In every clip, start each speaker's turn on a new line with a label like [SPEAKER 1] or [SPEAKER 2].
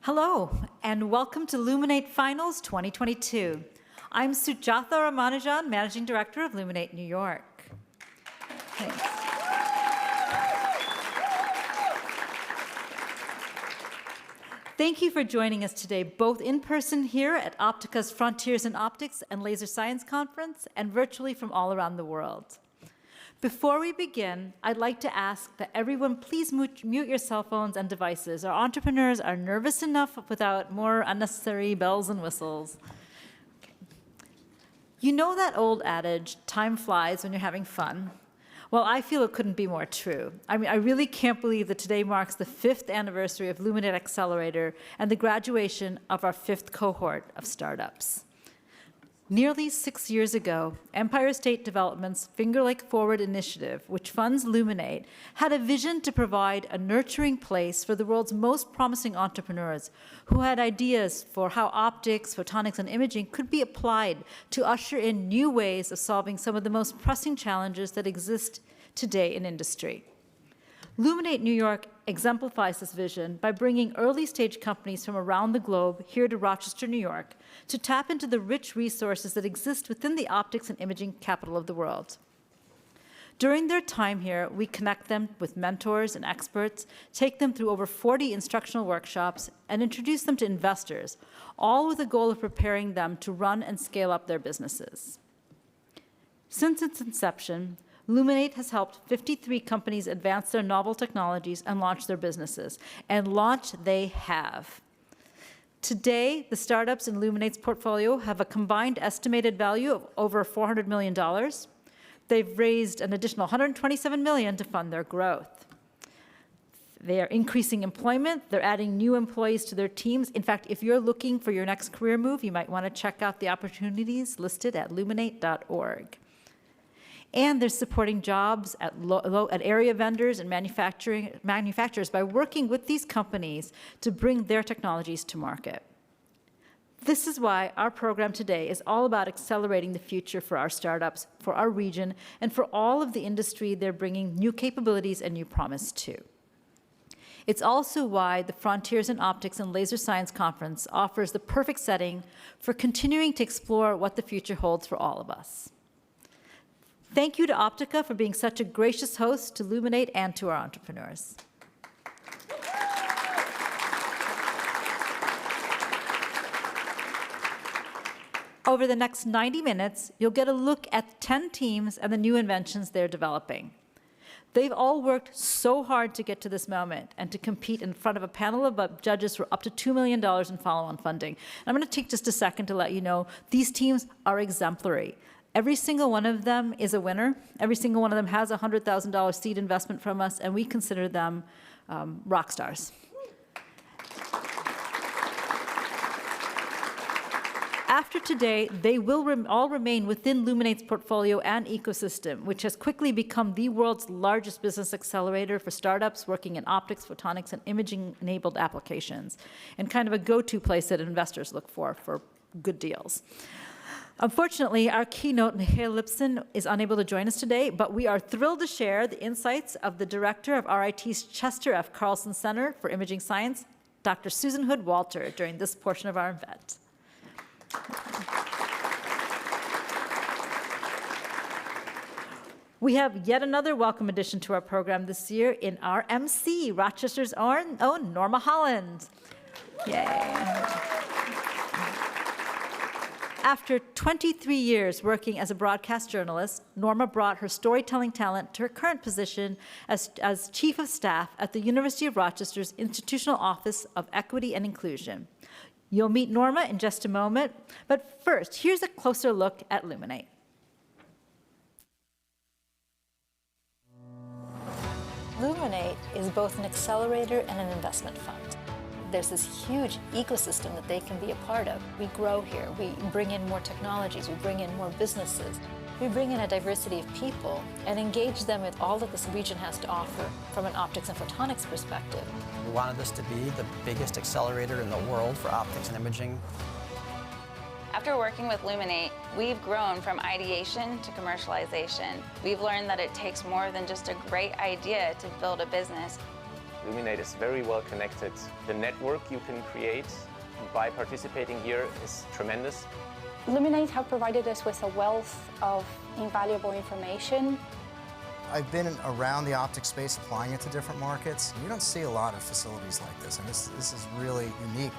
[SPEAKER 1] Hello, and welcome to Luminate Finals 2022. I'm Sujatha Ramanujan, Managing Director of Luminate New York. Thanks. Thank you for joining us today, both in person here at Optica's Frontiers in Optics and Laser Science Conference, and virtually from all around the world. Before we begin, I'd like to ask that everyone please mute your cell phones and devices. Our entrepreneurs are nervous enough without more unnecessary bells and whistles. Okay. You know that old adage, time flies when you're having fun? Well, I feel it couldn't be more true. I mean, I really can't believe that today marks the 5th anniversary of Luminate Accelerator and the graduation of our 5th cohort of startups. Nearly 6 years ago, Empire State Development's Finger Lake Forward initiative, which funds Luminate, had a vision to provide a nurturing place for the world's most promising entrepreneurs who had ideas for how optics, photonics, and imaging could be applied to usher in new ways of solving some of the most pressing challenges that exist today in industry. Luminate New York exemplifies this vision by bringing early-stage companies from around the globe here to Rochester, New York, to tap into the rich resources that exist within the optics and imaging capital of the world. During their time here, we connect them with mentors and experts, take them through over 40 instructional workshops, and introduce them to investors, all with the goal of preparing them to run and scale up their businesses. Since its inception, Luminate has helped 53 companies advance their novel technologies and launch their businesses, and launch they have. Today, the startups in Luminate's portfolio have a combined estimated value of over $400 million. They've raised an additional $127 million to fund their growth. They are increasing employment. They're adding new employees to their teams. In fact, if you're looking for your next career move, you might want to check out the opportunities listed at luminate.org. And they're supporting jobs at area vendors and manufacturers by working with these companies to bring their technologies to market. This is why our program today is all about accelerating the future for our startups, for our region, and for all of the industry they're bringing new capabilities and new promise to. It's also why the Frontiers in Optics and Laser Science Conference offers the perfect setting for continuing to explore what the future holds for all of us. Thank you to Optica for being such a gracious host to Luminate and to our entrepreneurs. Over the next 90 minutes, you'll get a look at 10 teams and the new inventions they're developing. They've all worked so hard to get to this moment and to compete in front of a panel of judges for up to $2 million in follow-on funding. I'm going to take just a second to let you know these teams are exemplary. Every single one of them is a winner. Every single one of them has a $100,000 seed investment from us, and we consider them rock stars. After today, they will all remain within Luminate's portfolio and ecosystem, which has quickly become the world's largest business accelerator for startups working in optics, photonics, and imaging-enabled applications, and kind of a go-to place that investors look for good deals. Unfortunately, our keynote, Michael Lipson, is unable to join us today, but we are thrilled to share the insights of the director of RIT's Chester F. Carlson Center for Imaging Science, Dr. Susan Hood-Walter, during this portion of our event. We have yet another welcome addition to our program this year in our MC, Rochester's own Norma Holland. Yay. After 23 years working as a broadcast journalist, Norma brought her storytelling talent to her current position as Chief of Staff at the University of Rochester's Institutional Office of Equity and Inclusion. You'll meet Norma in just a moment, but first, here's a closer look at Luminate. Luminate is both an accelerator and an investment fund. There's this huge ecosystem that they can be a part of. We grow here, we bring in more technologies, we bring in more businesses. We bring in a diversity of people and engage them with all that this region has to offer from an optics and photonics perspective.
[SPEAKER 2] We wanted this to be the biggest accelerator in the world for optics and imaging.
[SPEAKER 3] After working with Luminate, we've grown from ideation to commercialization. We've learned that it takes more than just a great idea to build a business.
[SPEAKER 4] Luminate is very well connected. The network you can create by participating here is tremendous.
[SPEAKER 5] Luminate have provided us with a wealth of invaluable information.
[SPEAKER 6] I've been around the optics space, applying it to different markets. You don't see a lot of facilities like this, and this is really unique.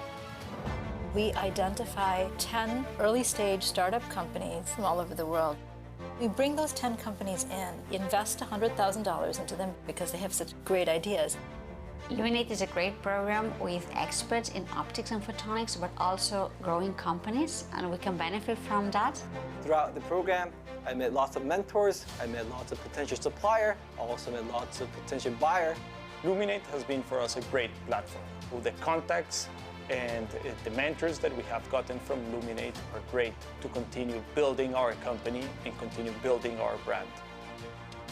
[SPEAKER 7] We identify 10 early-stage startup companies from all over the world. We bring those 10 companies in, invest $100,000 into them because they have such great ideas.
[SPEAKER 8] Luminate is a great program with experts in optics and photonics, but also growing companies, and we can benefit from that.
[SPEAKER 9] Throughout the program, I met lots of mentors, I met lots of potential supplier, I also met lots of potential buyer.
[SPEAKER 10] Luminate has been for us a great platform. With the contacts and the mentors that we have gotten from Luminate are great to continue building our company and continue building our brand.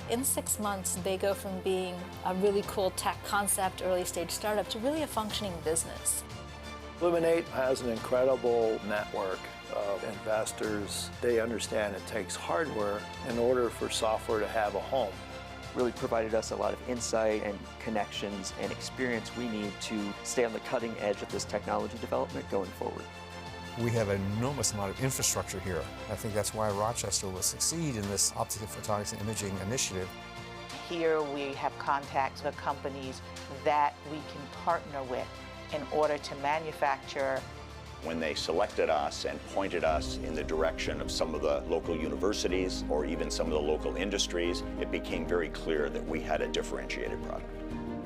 [SPEAKER 7] In 6 months, they go from being a really cool tech concept, early stage startup, to really a functioning business.
[SPEAKER 11] Luminate has an incredible network of investors. They understand it takes hardware in order for software to have a home.
[SPEAKER 12] Really provided us a lot of insight and connections and experience we need to stay on the cutting edge of this technology development going forward.
[SPEAKER 13] We have an enormous amount of infrastructure here. I think that's why Rochester will succeed in this optical photonics and imaging initiative.
[SPEAKER 14] Here we have contacts with companies that we can partner with in order to manufacture.
[SPEAKER 15] When they selected us and pointed us in the direction of some of the local universities or even some of the local industries, it became very clear that we had a differentiated product.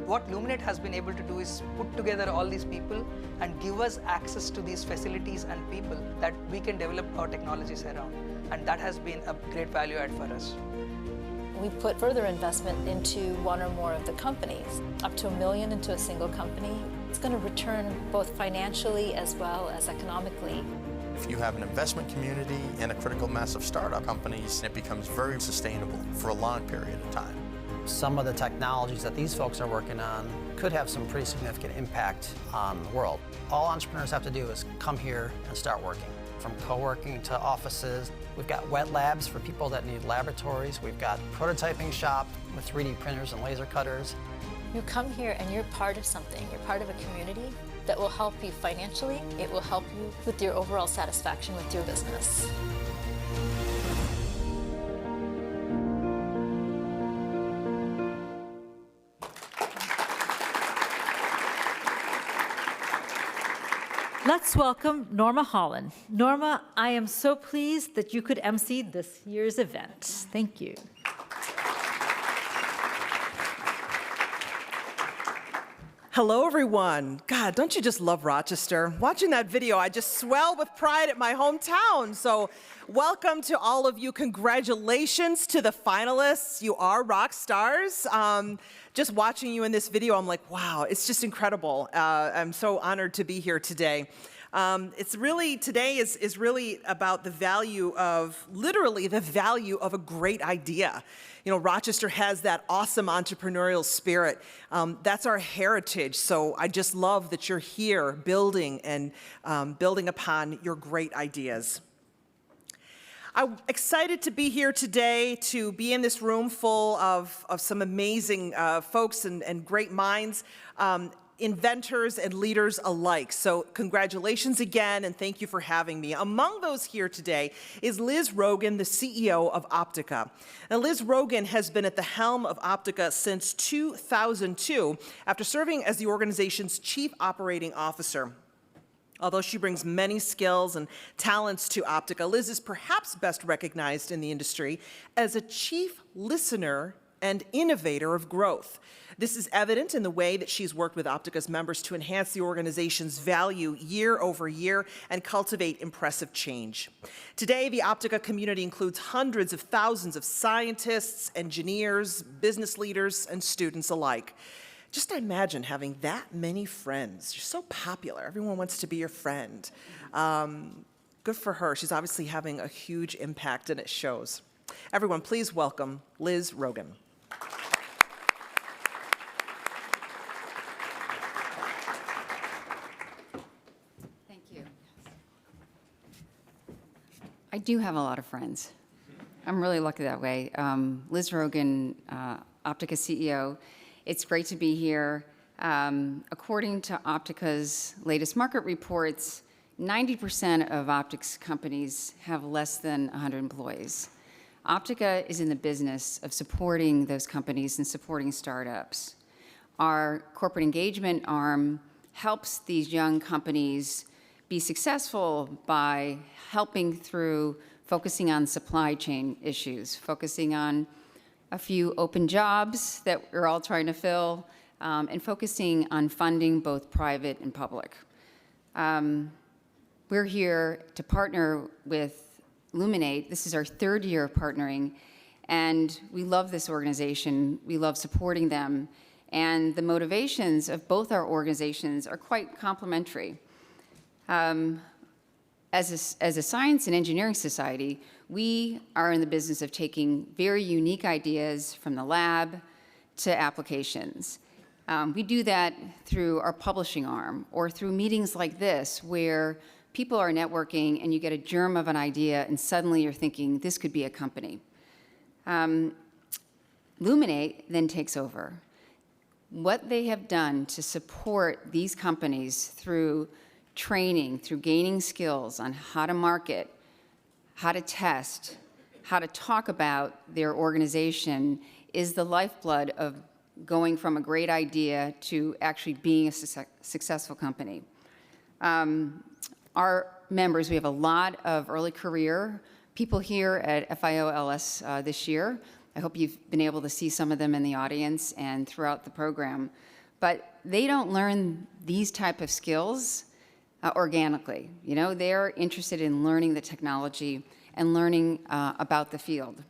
[SPEAKER 16] What Luminate has been able to do is put together all these people and give us access to these facilities and people that we can develop our technologies around. And that has been a great value add for us.
[SPEAKER 7] We put further investment into one or more of the companies, up to $1 million into a single company. It's going to return both financially as well as economically.
[SPEAKER 2] If you have an investment community and a critical mass of startup companies, it becomes very sustainable for a long period of time. Some of the technologies that these folks are working on could have some pretty significant impact on the world. All entrepreneurs have to do is come here and start working. From co-working to offices, we've got wet labs for people that need laboratories. We've got prototyping shop with 3D printers and laser cutters.
[SPEAKER 7] You come here and you're part of something. You're part of a community that will help you financially. It will help you with your overall satisfaction with your business.
[SPEAKER 1] Let's welcome Norma Holland. Norma, I am so pleased that you could MC this year's event. Thank you.
[SPEAKER 17] Hello, everyone. God, don't you just love Rochester? Watching that video, I just swell with pride at my hometown. So welcome to all of you. Congratulations to the finalists. You are rock stars. Just watching you in this video, I'm like, wow, it's just incredible. I'm so honored to be here today. Today is really about the value of, literally the value of a great idea. You know, Rochester has that awesome entrepreneurial spirit. That's our heritage. So I just love that you're here building and building upon your great ideas. I'm excited to be here today, to be in this room full of some amazing folks and great minds, inventors and leaders alike. So congratulations again, and thank you for having me. Among those here today is Liz Rogan, the CEO of Optica. Now, Liz Rogan has been at the helm of Optica since 2002, after serving as the organization's chief operating officer. Although she brings many skills and talents to Optica, Liz is perhaps best recognized in the industry as a chief listener and innovator of growth. This is evident in the way that she's worked with Optica's members to enhance the organization's value year over year and cultivate impressive change. Today, the Optica community includes hundreds of thousands of scientists, engineers, business leaders, and students alike. Just imagine having that many friends. You're so popular. Everyone wants to be your friend. Good for her. She's obviously having a huge impact, and it shows. Everyone, please welcome Liz Rogan.
[SPEAKER 18] Thank you. I do have a lot of friends. I'm really lucky that way. Liz Rogan, Optica CEO. It's great to be here. According to Optica's latest market reports, 90% of optics companies have less than 100 employees. Optica is in the business of supporting those companies and supporting startups. Our corporate engagement arm helps these young companies be successful by helping through focusing on supply chain issues, focusing on a few open jobs that we're all trying to fill, and focusing on funding both private and public. We're here to partner with Luminate. This is our third year of partnering, and we love this organization. We love supporting them, and the motivations of both our organizations are quite complementary. As a science and engineering society, we are in the business of taking very unique ideas from the lab to applications. We do that through our publishing arm or through meetings like this where people are networking and you get a germ of an idea and suddenly you're thinking this could be a company. Luminate then takes over. What they have done to support these companies through training, through gaining skills on how to market, how to test, how to talk about their organization is the lifeblood of going from a great idea to actually being a successful company. Our members, we have a lot of early career people here at FIO-LS this year. I hope you've been able to see some of them in the audience and throughout the program. But they don't learn these type of skills organically. You know, they're interested in learning the technology and learning about the field.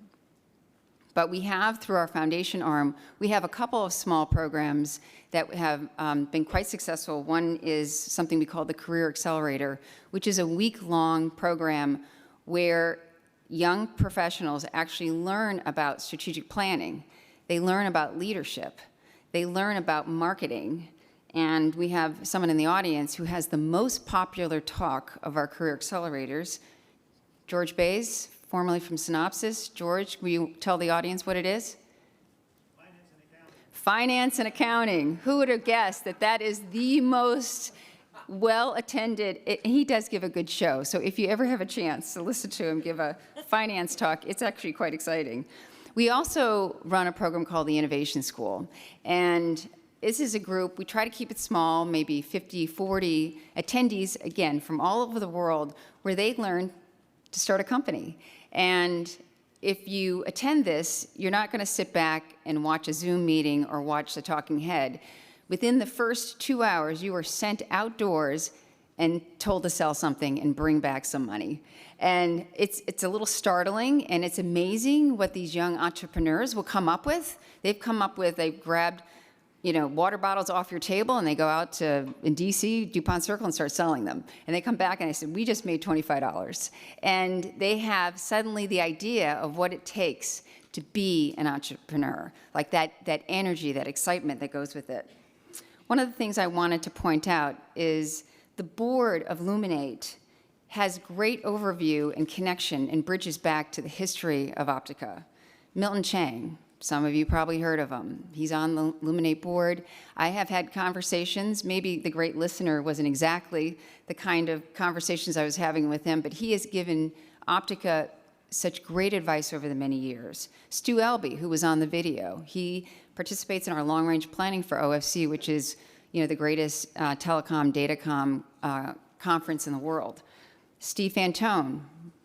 [SPEAKER 18] But we have, through our foundation arm, we have a couple of small programs that have been quite successful. One is something we call the Career Accelerator, which is a week-long program where young professionals actually learn about strategic planning. They learn about leadership. They learn about marketing. And we have someone in the audience who has the most popular talk of our Career Accelerators, George Bays, formerly from Synopsys. George, will you tell the audience what it is? Finance and accounting. Who would have guessed that that is the most well-attended? He does give a good show, so if you ever have a chance to listen to him give a finance talk, it's actually quite exciting. We also run a program called the Innovation School, and this is a group, we try to keep it small, maybe 50, 40 attendees, again, from all over the world, where they learn to start a company. And if you attend this, you're not going to sit back and watch a Zoom meeting or watch the talking head. Within the first 2 hours, you are sent outdoors and told to sell something and bring back some money. And it's a little startling, and it's amazing what these young entrepreneurs will come up with. They've grabbed, water bottles off your table, and they go out in DC, DuPont Circle, and start selling them. And they come back, and they said, we just made $25. And they have suddenly the idea of what it takes to be an entrepreneur, like that energy, that excitement that goes with it. One of the things I wanted to point out is the board of Luminate has great overview and connection and bridges back to the history of Optica. Milton Chang, some of you probably heard of him. He's on the Luminate board. I have had conversations, maybe the great listener wasn't exactly the kind of conversations I was having with him, but he has given Optica such great advice over the many years. Stu Elby, who was on the video, he participates in our long-range planning for OFC, which is the greatest telecom, datacom conference in the world. Steve Fantone,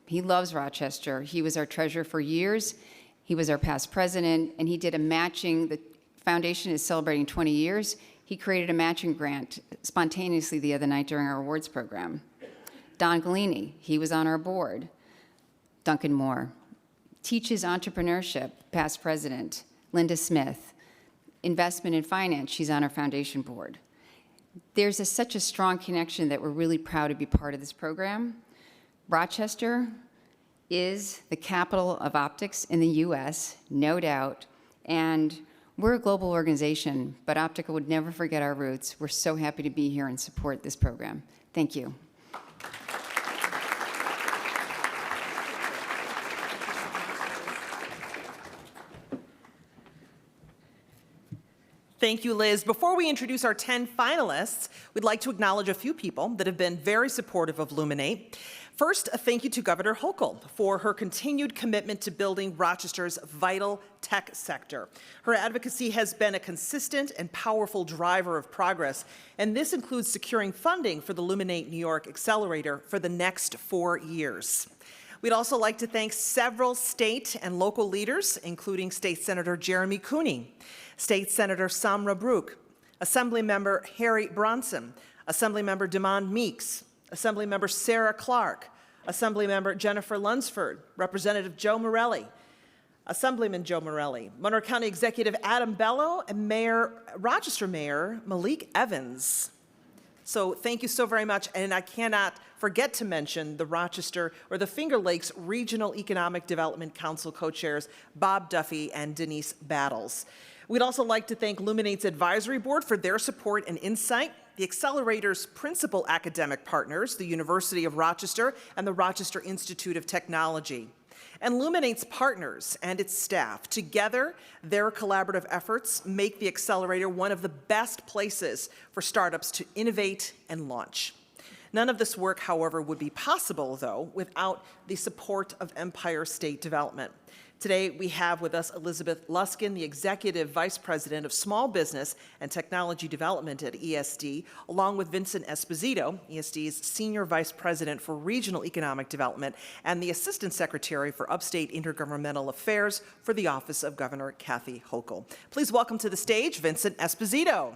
[SPEAKER 18] he loves Rochester. He was our treasurer for years. He was our past president, and he did a matching. The foundation is celebrating 20 years. He created a matching grant spontaneously the other night during our awards program. Don Galini, he was on our board. Duncan Moore teaches entrepreneurship, past president. Linda Smith, investment in finance, she's on our foundation board. There's such a strong connection that we're really proud to be part of this program. Rochester is the capital of optics in the US, no doubt, and we're a global organization, but Optica would never forget our roots. We're so happy to be here and support this program. Thank you.
[SPEAKER 17] Thank you, Liz. Before we introduce our 10 finalists, we'd like to acknowledge a few people that have been very supportive of Luminate. First, a thank you to Governor Hochul for her continued commitment to building Rochester's vital tech sector. Her advocacy has been a consistent and powerful driver of progress, and this includes securing funding for the Luminate New York Accelerator for the next 4 years. We'd also like to thank several state and local leaders, including State Senator Jeremy Cooney, State Senator Samra Brook, Assemblymember Harry Bronson, Assemblymember Demond Meeks, Assemblymember Sarah Clark, Assemblymember Jennifer Lunsford, Representative Joe Morelli, Assemblyman Joe Morelli, Monroe County Executive Adam Bello, and Rochester Mayor Malik Evans. So thank you so very much, and I cannot forget to mention the Rochester or the Finger Lakes Regional Economic Development Council co-chairs Bob Duffy and Denise Battles. We'd also like to thank Luminate's advisory board for their support and insight, the Accelerator's principal academic partners, the University of Rochester and the Rochester Institute of Technology, and Luminate's partners and its staff. Together, their collaborative efforts make the Accelerator one of the best places for startups to innovate and launch. None of this work, however, would be possible, though, without the support of Empire State Development. Today, we have with us Elizabeth Luskin, the Executive Vice President of Small Business and Technology Development at ESD, along with Vincent Esposito, ESD's Senior Vice President for Regional Economic Development and the Assistant Secretary for Upstate Intergovernmental Affairs for the Office of Governor Kathy Hochul. Please welcome to the stage Vincent Esposito.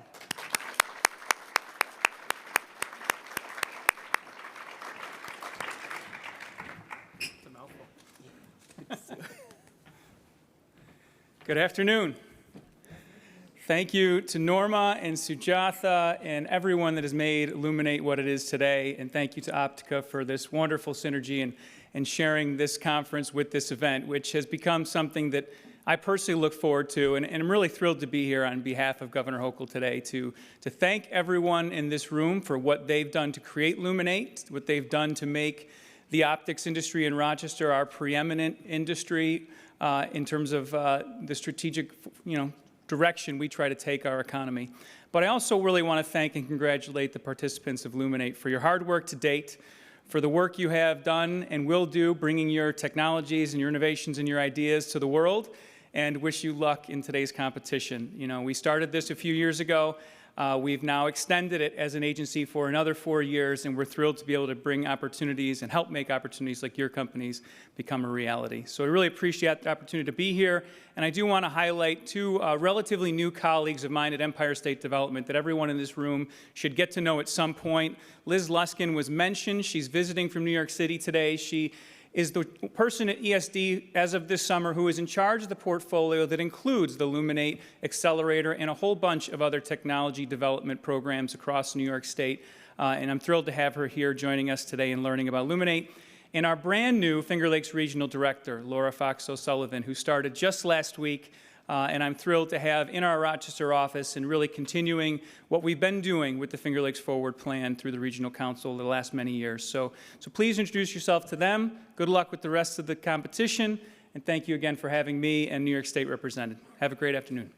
[SPEAKER 19] Good afternoon. Thank you to Norma and Sujatha and everyone that has made Luminate what it is today. And thank you to Optica for this wonderful synergy and sharing this conference with this event, which has become something that I personally look forward to. And I'm really thrilled to be here on behalf of Governor Hochul today to thank everyone in this room for what they've done to create Luminate, what they've done to make the optics industry in Rochester our preeminent industry in terms of the strategic, direction we try to take our economy. But I also really want to thank and congratulate the participants of Luminate for your hard work to date, for the work you have done and will do, bringing your technologies and your innovations and your ideas to the world, and wish you luck in today's competition. We started this a few years ago. We've now extended it as an agency for another 4 years, and we're thrilled to be able to bring opportunities and help make opportunities like your companies become a reality. So I really appreciate the opportunity to be here, and I do want to highlight two relatively new colleagues of mine at Empire State Development that everyone in this room should get to know at some point. Liz Luskin was mentioned. She's visiting from New York City today. She is the person at ESD as of this summer who is in charge of the portfolio that includes the Luminate Accelerator and a whole bunch of other technology development programs across New York State. And I'm thrilled to have her here joining us today and learning about Luminate. And our brand new Finger Lakes Regional Director, Laura Fox O'Sullivan, who started just last week. And I'm thrilled to have in our Rochester office and really continuing what we've been doing with the Finger Lakes Forward Plan through the Regional Council the last many years. So please introduce yourself to them. Good luck with the rest of the competition. And thank you again for having me and New York State represented. Have a great afternoon.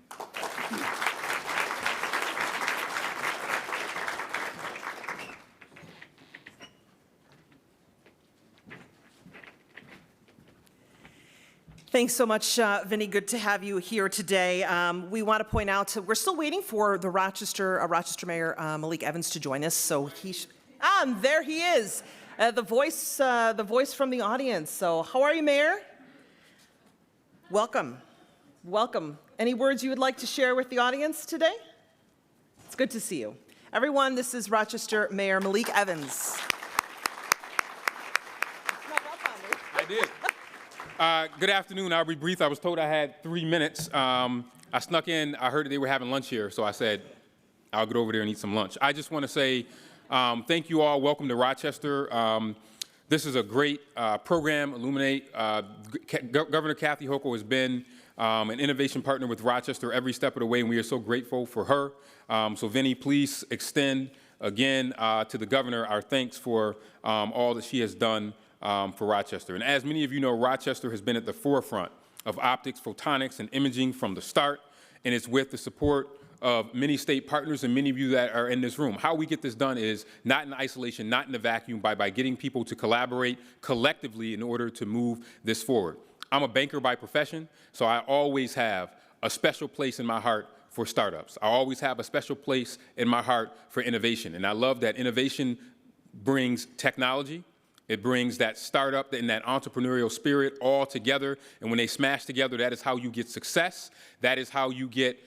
[SPEAKER 17] Thanks so much, Vinny. Good to have you here today. We want to point out we're still waiting for the Rochester Mayor Malik Evans to join us. So there he is, the voice from the audience. So how are you, Mayor? Welcome, welcome. Any words you would like to share with the audience today? It's good to see you, everyone. This is Rochester Mayor Malik Evans.
[SPEAKER 20] I did. Good afternoon. I'll be brief. I was told I had 3 minutes. I snuck in. I heard that they were having lunch here, so I said, I'll get over there and eat some lunch. I just want to say thank you all. Welcome to Rochester. This is a great program, Illuminate. Governor Kathy Hochul has been an innovation partner with Rochester every step of the way, and we are so grateful for her. So Vinny, please extend again to the governor our thanks for all that she has done for Rochester. And as many of you know, Rochester has been at the forefront of optics, photonics, and imaging from the start, and it's with the support of many state partners and many of you that are in this room. How we get this done is not in isolation, not in a vacuum, by getting people to collaborate collectively in order to move this forward. I'm a banker by profession, so I always have a special place in my heart for startups. I always have a special place in my heart for innovation. And I love that innovation brings technology. It brings that startup and that entrepreneurial spirit all together. And when they smash together, that is how you get success. That is how you get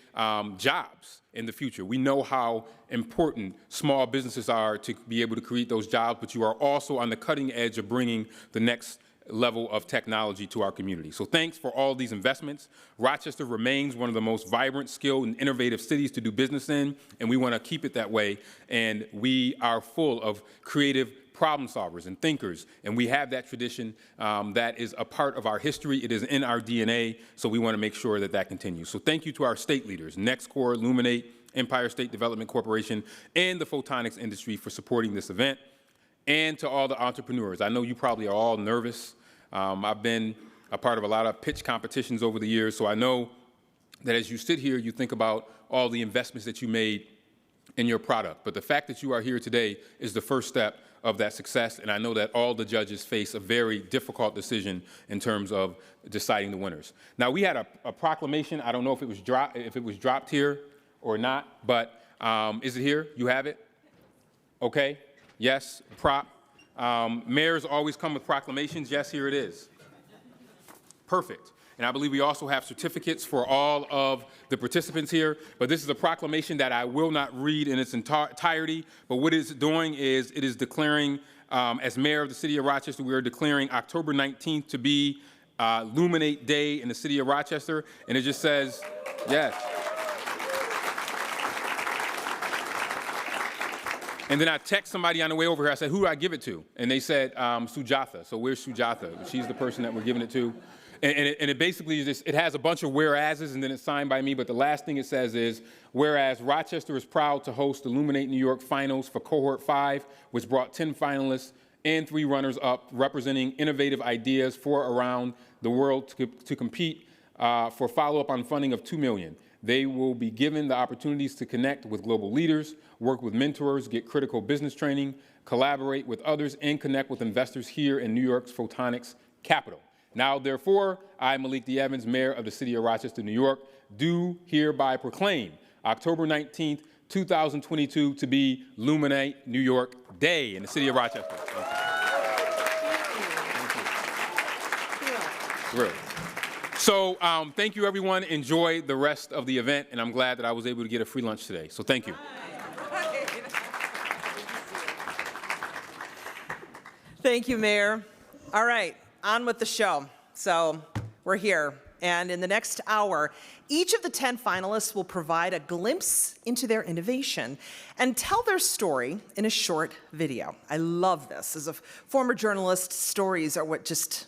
[SPEAKER 20] jobs in the future. We know how important small businesses are to be able to create those jobs, but you are also on the cutting edge of bringing the next level of technology to our community. So thanks for all these investments. Rochester remains one of the most vibrant, skilled, and innovative cities to do business in, and we want to keep it that way. And we are full of creative problem solvers and thinkers, and we have that tradition that is a part of our history. It is in our DNA, so we want to make sure that that continues. So thank you to our state leaders, NextCore, Luminate, Empire State Development Corporation, and the photonics industry for supporting this event, and to all the entrepreneurs. I know you probably are all nervous. I've been a part of a lot of pitch competitions over the years, so I know that as you sit here, you think about all the investments that you made in your product. But the fact that you are here today is the first step of that success, and I know that all the judges face a very difficult decision in terms of deciding the winners. Now, we had a proclamation. I don't know if it was dropped here or not, but is it here? You have it? Okay. Yes. Prop. Mayors always come with proclamations. Yes, here it is. Perfect. And I believe we also have certificates for all of the participants here. But this is a proclamation that I will not read in its entirety. But what it's doing is it is declaring, as mayor of the city of Rochester, we are declaring October 19th to be Luminate Day in the city of Rochester. And it just says, yes. And then I text somebody on the way over here. I said, who do I give it to? And they said, Sujatha. So where's Sujatha? She's the person that we're giving it to. And it basically is it has a bunch of whereases, and then it's signed by me. But the last thing it says is, whereas Rochester is proud to host the Luminate New York Finals for Cohort 5, which brought 10 finalists and 3 runners-up representing innovative ideas from around the world to compete for follow-up on funding of $2 million. They will be given the opportunities to connect with global leaders, work with mentors, get critical business training, collaborate with others, and connect with investors here in New York's photonics capital. Now, therefore, I, Malik D. Evans, Mayor of the City of Rochester, New York, do hereby proclaim October 19th, 2022 to be Luminate New York Day in the City of Rochester. Thank you. So thank you, everyone. Enjoy the rest of the event, and I'm glad that I was able to get a free lunch today. So thank you.
[SPEAKER 17] Thank you, Mayor. All right. On with the show. So we're here, and in the next hour, each of the 10 finalists will provide a glimpse into their innovation and tell their story in a short video. I love this. As a former journalist, stories are what just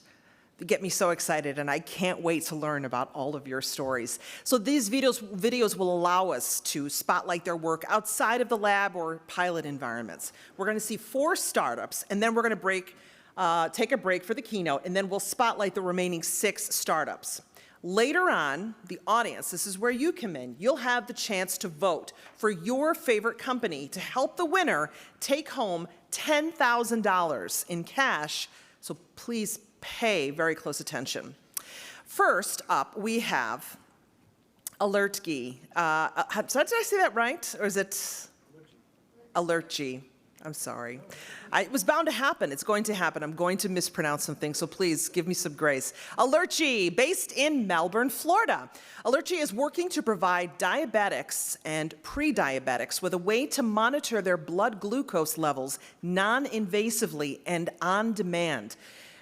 [SPEAKER 17] get me so excited, and I can't wait to learn about all of your stories. So these videos will allow us to spotlight their work outside of the lab or pilot environments. We're going to see 4 startups, and then we're going to take a break for the keynote, and then we'll spotlight the remaining 6 startups. Later on, the audience, this is where you come in, you'll have the chance to vote for your favorite company to help the winner take home $10,000 in cash, so please pay very close attention. First up, we have AlertG. Did I say that right, or is it AlertG? I'm sorry. It was bound to happen. It's going to happen. I'm going to mispronounce some things, so please give me some grace. AlertG, based in Melbourne, Florida. AlertG is working to provide diabetics and pre-diabetics with a way to monitor their blood glucose levels non-invasively and on demand,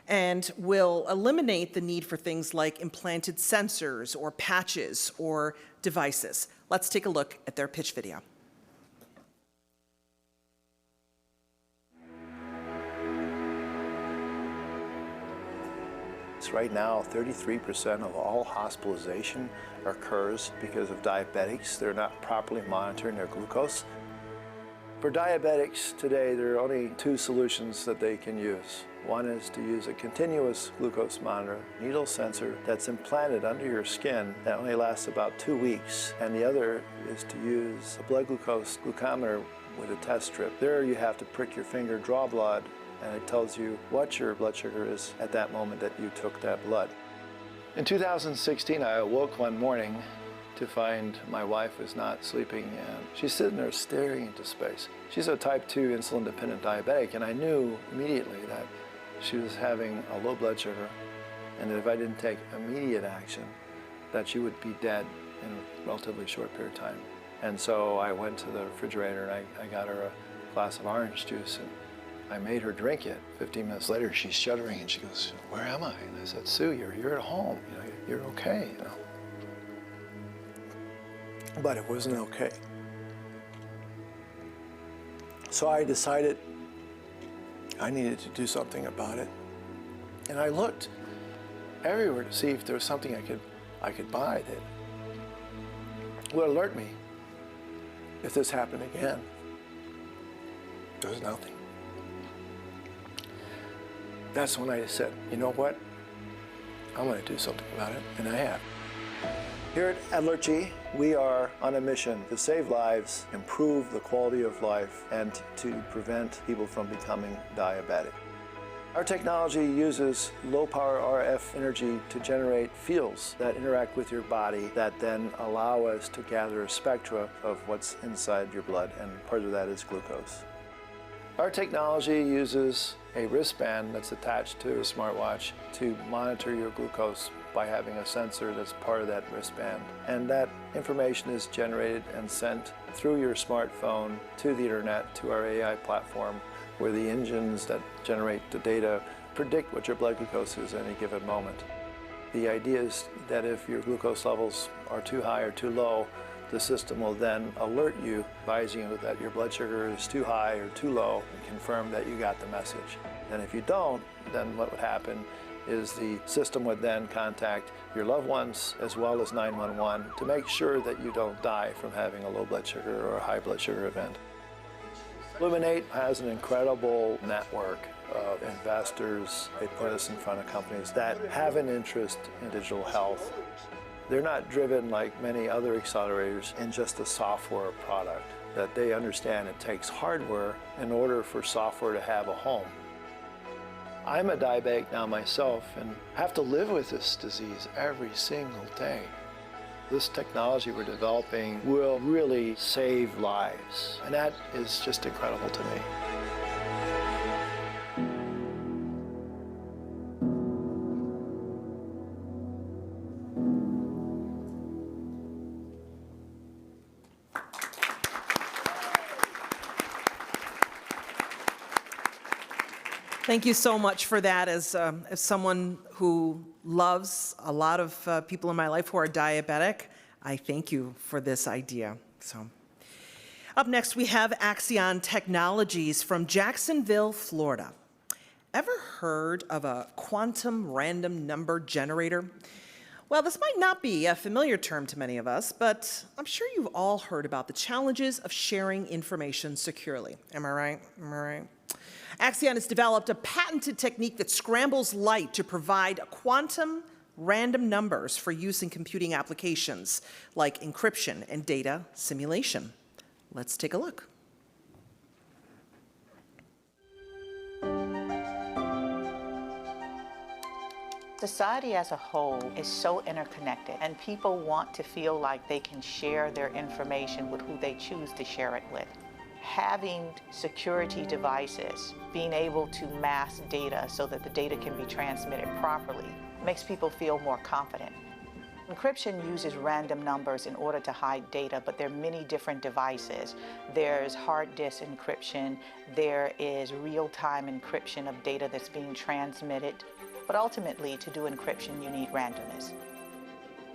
[SPEAKER 17] and will eliminate the need for things like implanted sensors or patches or devices. Let's take a look at their pitch video.
[SPEAKER 11] Right now, 33% of all hospitalization occurs because of diabetics. They're not properly monitoring their glucose. For diabetics today, there are only two solutions that they can use. One is to use a continuous glucose monitor, needle sensor that's implanted under your skin that only lasts about 2 weeks. And the other is to use a blood glucose glucometer with a test strip. There you have to prick your finger, draw blood, and it tells you what your blood sugar is at that moment that you took that blood. In 2016, I awoke one morning to find my wife was not sleeping, and she's sitting there staring into space. She's a type 2 insulin-dependent diabetic, and I knew immediately that she was having a low blood sugar, and that if I didn't take immediate action, that she would be dead in a relatively short period of time. And so I went to the refrigerator and I got her a glass of orange juice, and I made her drink it. 15 minutes later, she's shuddering and she goes, "Where am I?" And I said, "Sue, you're at home. You're okay." But it wasn't okay. So I decided I needed to do something about it. And I looked everywhere to see if there was something I could buy that would alert me if this happened again. There was nothing. That's when I said, you know what? I'm going to do something about it, and I have. Here at Allergy, we are on a mission to save lives, improve the quality of life, and to prevent people from becoming diabetic. Our technology uses low-power RF energy to generate fields that interact with your body that then allow us to gather a spectra of what's inside your blood, and part of that is glucose. Our technology uses a wristband that's attached to a smartwatch to monitor your glucose by having a sensor that's part of that wristband. And that information is generated and sent through your smartphone to the internet, to our AI platform, where the engines that generate the data predict what your blood glucose is at any given moment. The idea is that if your glucose levels are too high or too low, the system will then alert you, advising you that your blood sugar is too high or too low, and confirm that you got the message. And if you don't, then what would happen is the system would then contact your loved ones as well as 911 to make sure that you don't die from having a low blood sugar or a high blood sugar event. Luminate has an incredible network of investors. They put us in front of companies that have an interest in digital health. They're not driven like many other accelerators in just a software product, that they understand it takes hardware in order for software to have a home. I'm a diabetic now myself and have to live with this disease every single day. This technology we're developing will really save lives, and that is just incredible to me.
[SPEAKER 17] Thank you so much for that. As someone who loves a lot of people in my life who are diabetic, I thank you for this idea. So, up next we have Axion Technologies from Jacksonville, Florida. Ever heard of a quantum random number generator? Well, this might not be a familiar term to many of us, but I'm sure you've all heard about the challenges of sharing information securely. Am I right? Am I right? Axion has developed a patented technique that scrambles light to provide quantum random numbers for use in computing applications like encryption and data simulation. Let's take a look.
[SPEAKER 14] Society as a whole is so interconnected, and people want to feel like they can share their information with who they choose to share it with. Having security devices, being able to mask data so that the data can be transmitted properly, makes people feel more confident. Encryption uses random numbers in order to hide data, but there are many different devices. There's hard disk encryption, there is real-time encryption of data that's being transmitted, but ultimately to do encryption you need randomness.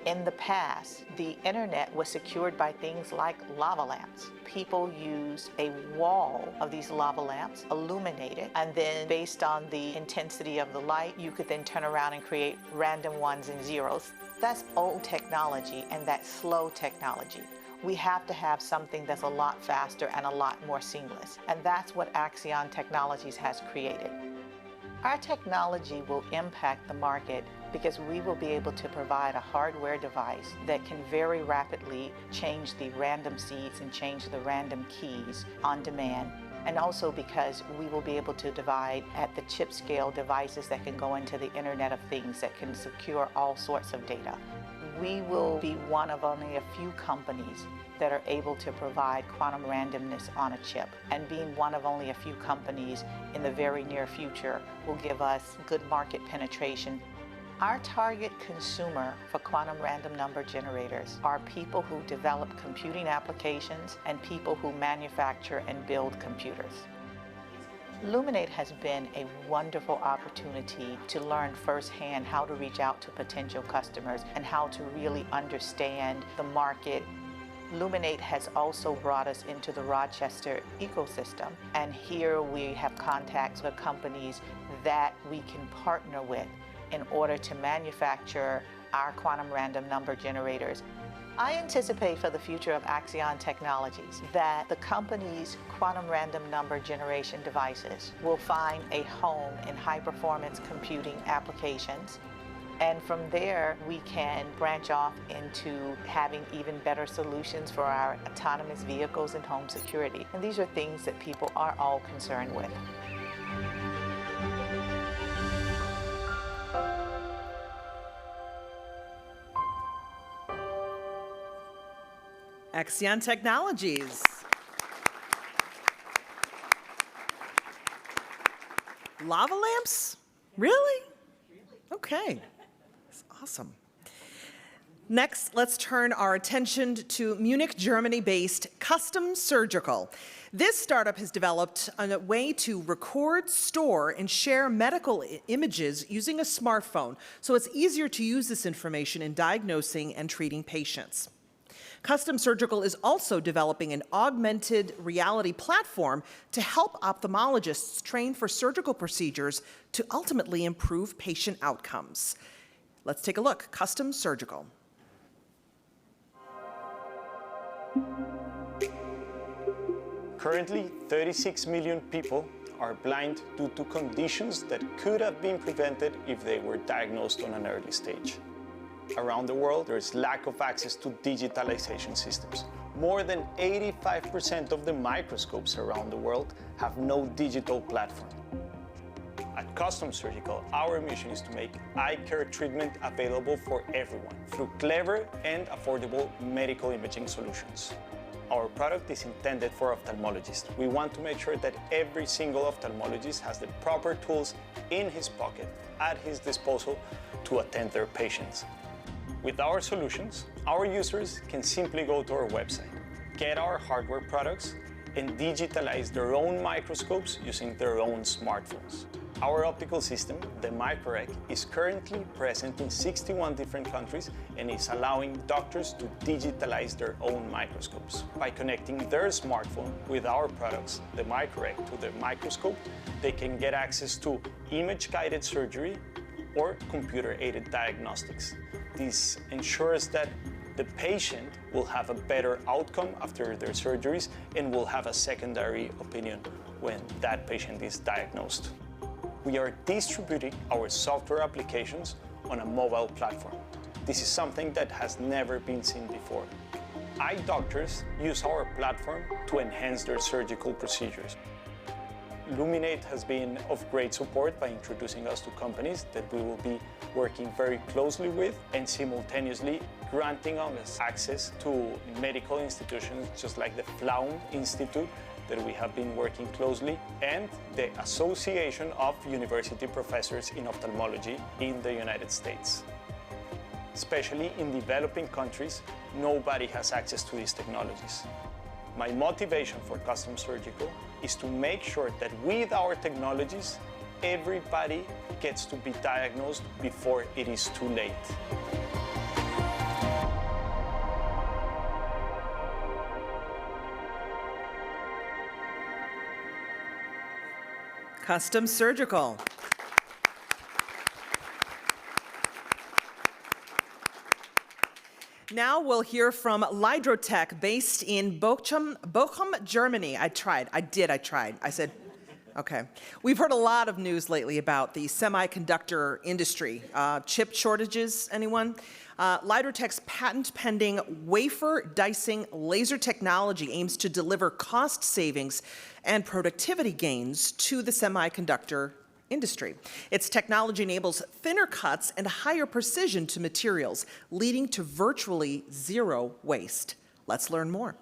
[SPEAKER 14] In the past, the internet was secured by things like lava lamps. People used a wall of these lava lamps, illuminate it, and then based on the intensity of the light, you could then turn around and create random ones and zeros. That's old technology, and that's slow technology. we have to have something that's a lot faster and a lot more seamless. And that's what Axion Technologies has created. Our technology will impact the market because we will be able to provide a hardware device that can very rapidly change the random seeds and change the random keys on demand. And also because we will be able to divide at the chip scale devices that can go into the Internet of Things that can secure all sorts of data. We will be one of only a few companies that are able to provide quantum randomness on a chip. And being one of only a few companies in the very near future will give us good market penetration. Our target consumer for quantum random number generators are people who develop computing applications and people who manufacture and build computers. Luminate has been a wonderful opportunity to learn firsthand how to reach out to potential customers and how to really understand the market. Luminate has also brought us into the Rochester ecosystem, and here we have contacts with companies that we can partner with in order to manufacture our quantum random number generators. I anticipate for the future of Axion Technologies that the company's quantum random number generation devices will find a home in high-performance computing applications. And from there, we can branch off into having even better solutions for our autonomous vehicles and home security. And these are things that people are all concerned with.
[SPEAKER 17] Axion Technologies. Lava lamps? Really? Okay. That's awesome. Next, let's turn our attention to Munich, Germany-based Custom Surgical. This startup has developed a way to record, store, and share medical images using a smartphone, so it's easier to use this information in diagnosing and treating patients. Custom Surgical is also developing an augmented reality platform to help ophthalmologists train for surgical procedures to ultimately improve patient outcomes. Let's take a look. Custom Surgical.
[SPEAKER 10] Currently, 36 million people are blind due to conditions that could have been prevented if they were diagnosed on an early stage. Around the world, there is lack of access to digitalization systems. More than 85% of the microscopes around the world have no digital platform. At Custom Surgical, our mission is to make eye care treatment available for everyone through clever and affordable medical imaging solutions. Our product is intended for ophthalmologists. We want to make sure that every single ophthalmologist has the proper tools in his pocket, at his disposal, to attend their patients. With our solutions, our users can simply go to our website, get our hardware products, and digitalize their own microscopes using their own smartphones. Our optical system, the MicroRec, is currently present in 61 different countries and is allowing doctors to digitalize their own microscopes. By connecting their smartphone with our products, the MicroRec, to their microscope, they can get access to image-guided surgery or computer-aided diagnostics. This ensures that the patient will have a better outcome after their surgeries and will have a secondary opinion when that patient is diagnosed. We are distributing our software applications on a mobile platform. This is something that has never been seen before. Eye doctors use our platform to enhance their surgical procedures. Luminate has been of great support by introducing us to companies that we will be working very closely with and simultaneously granting us access to medical institutions just like the Flaum Institute that we have been working closely, and the Association of University Professors in Ophthalmology in the United States. Especially in developing countries, nobody has access to these technologies. My motivation for Custom Surgical is to make sure that with our technologies, everybody gets to be diagnosed before it is too late.
[SPEAKER 17] Custom Surgical. Now we'll hear from Lydrotech, based in Bochum, Germany. I tried. I said, okay. We've heard a lot of news lately about the semiconductor industry. Chip shortages, anyone? Lydrotech's patent-pending wafer dicing laser technology aims to deliver cost savings and productivity gains to the semiconductor industry. Its technology enables thinner cuts and higher precision to materials, leading to virtually zero waste. Let's learn more.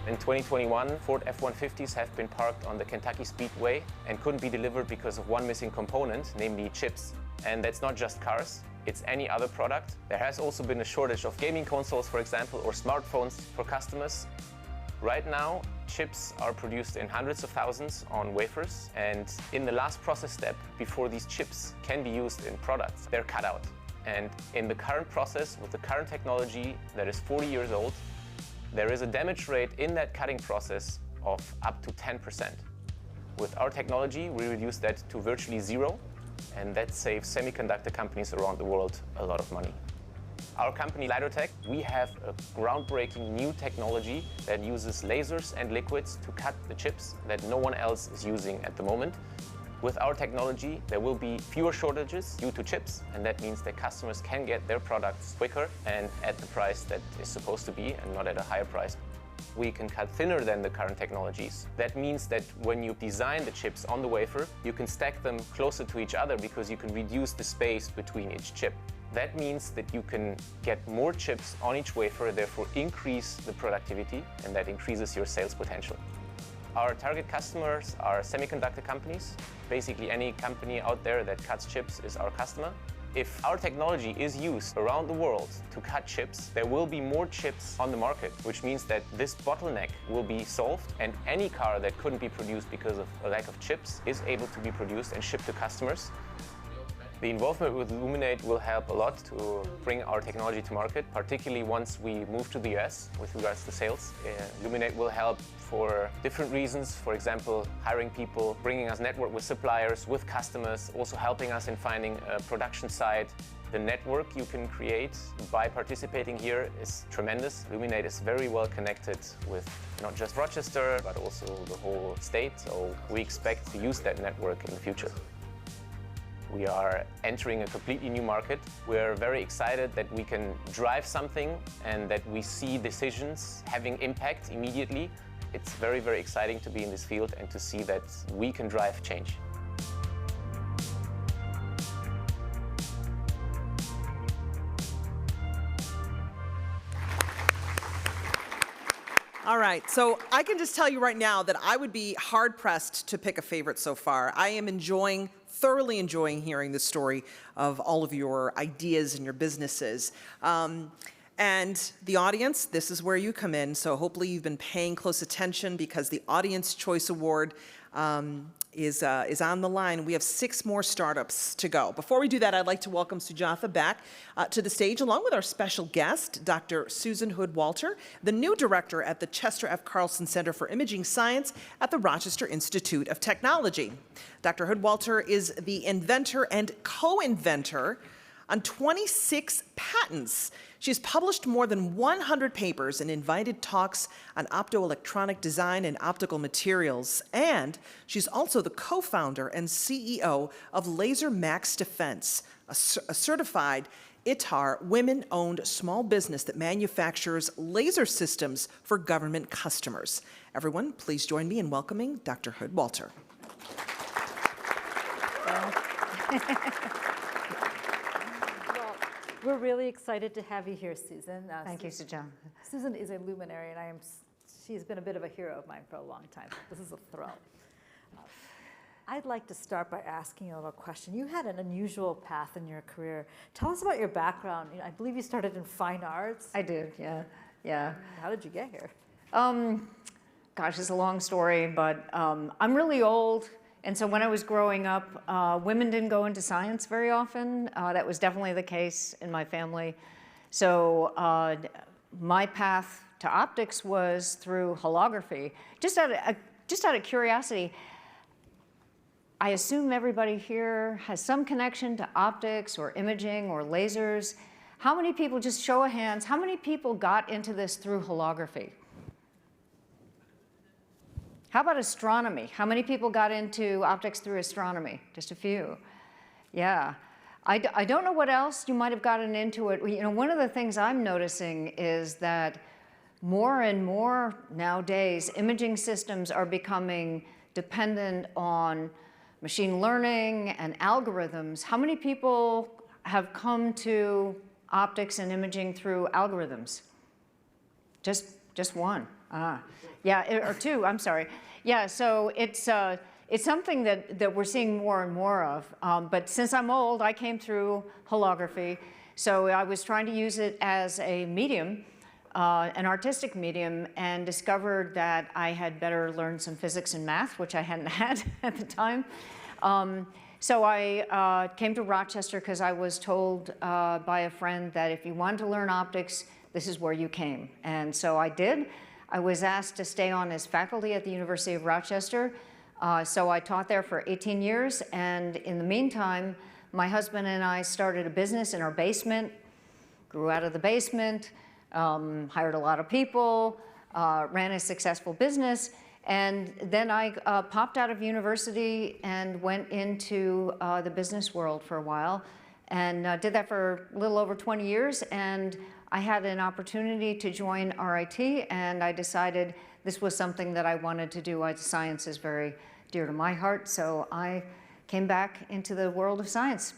[SPEAKER 4] In 2021, Ford F-150s have been parked on the Kentucky Speedway and couldn't be delivered because of one missing component, namely chips. And that's not just cars, it's any other product. There has also been a shortage of gaming consoles, for example, or smartphones for customers. Right now, chips are produced in hundreds of thousands on wafers, and in the last process step, before these chips can be used in products, they're cut out. And in the current process, with the current technology that is 40 years old, there is a damage rate in that cutting process of up to 10%. With our technology, we reduce that to virtually zero, and that saves semiconductor companies around the world a lot of money. Our company, Lydrotech, we have a groundbreaking new technology that uses lasers and liquids to cut the chips that no one else is using at the moment. With our technology, there will be fewer shortages due to chips, and that means that customers can get their products quicker and at the price that is supposed to be, and not at a higher price. We can cut thinner than the current technologies. That means that when you design the chips on the wafer, you can stack them closer to each other because you can reduce the space between each chip. That means that you can get more chips on each wafer, therefore increase the productivity, and that increases your sales potential. Our target customers are semiconductor companies. Basically, any company out there that cuts chips is our customer. If our technology is used around the world to cut chips, there will be more chips on the market, which means that this bottleneck will be solved, and any car that couldn't be produced because of a lack of chips is able to be produced and shipped to customers. The involvement with Luminate will help a lot to bring our technology to market, particularly once we move to the US with regards to sales. Luminate will help for different reasons, for example, hiring people, bringing us network with suppliers, with customers, also helping us in finding a production site. The network you can create by participating here is tremendous. Luminate is very well connected with not just Rochester, but also the whole state, so we expect to use that network in the future. We are entering a completely new market. We're very excited that we can drive something and that we see decisions having impact immediately. It's very, very exciting to be in this field and to see that we can drive change.
[SPEAKER 17] All right, so I can just tell you right now that I would be hard-pressed to pick a favorite so far. I am thoroughly enjoying hearing the story of all of your ideas and your businesses. And the audience, this is where you come in, so hopefully you've been paying close attention because the Audience Choice Award is on the line. We have 6 more startups to go. Before we do that, I'd like to welcome Sujatha back to the stage, along with our special guest, Dr. Susan Hood-Walter, the new director at the Chester F. Carlson Center for Imaging Science at the Rochester Institute of Technology. Dr. Hood-Walter is the inventor and co-inventor on 26 patents. She's published more than 100 papers and invited talks on optoelectronic design and optical materials. And she's also the co-founder and CEO of Laser Max Defense, a certified ITAR women-owned small business that manufactures laser systems for government customers. Everyone, please join me in welcoming Dr. Hood-Walter.
[SPEAKER 1] We're really excited to have you here, Susan.
[SPEAKER 21] Thank you, Sujatha.
[SPEAKER 1] Susan is a luminary, and she's been a bit of a hero of mine for a long time. This is a thrill. I'd like to start by asking you a little question. You had an unusual path in your career. Tell us about your background. I believe you started in fine arts.
[SPEAKER 21] I did, yeah.
[SPEAKER 1] How did you get here?
[SPEAKER 21] Gosh, it's a long story, but I'm really old. And so when I was growing up, women didn't go into science very often. That was definitely the case in my family. So my path to optics was through holography. Just out of curiosity, I assume everybody here has some connection to optics or imaging or lasers. How many people, just show of hands, how many people got into this through holography? How about astronomy? How many people got into optics through astronomy? Just a few. Yeah. I don't know what else you might have gotten into it. You know, one of the things I'm noticing is that more and more nowadays, imaging systems are becoming dependent on machine learning and algorithms. How many people have come to optics and imaging through algorithms? Just one. Yeah, or two, I'm sorry. Yeah, so it's something that we're seeing more and more of. But since I'm old, I came through holography. So I was trying to use it as a medium, an artistic medium, and discovered that I had better learn some physics and math, which I hadn't had at the time. So I came to Rochester because I was told by a friend that if you wanted to learn optics, this is where you came. And so I did. I was asked to stay on as faculty at the University of Rochester. So I taught there for 18 years. And in the meantime, my husband and I started a business in our basement, grew out of the basement, hired a lot of people, ran a successful business. And then I popped out of university and went into the business world for a while and did that for a little over 20 years. And I had an opportunity to join RIT, and I decided this was something that I wanted to do. Science is very dear to my heart, so I came back into the world of science.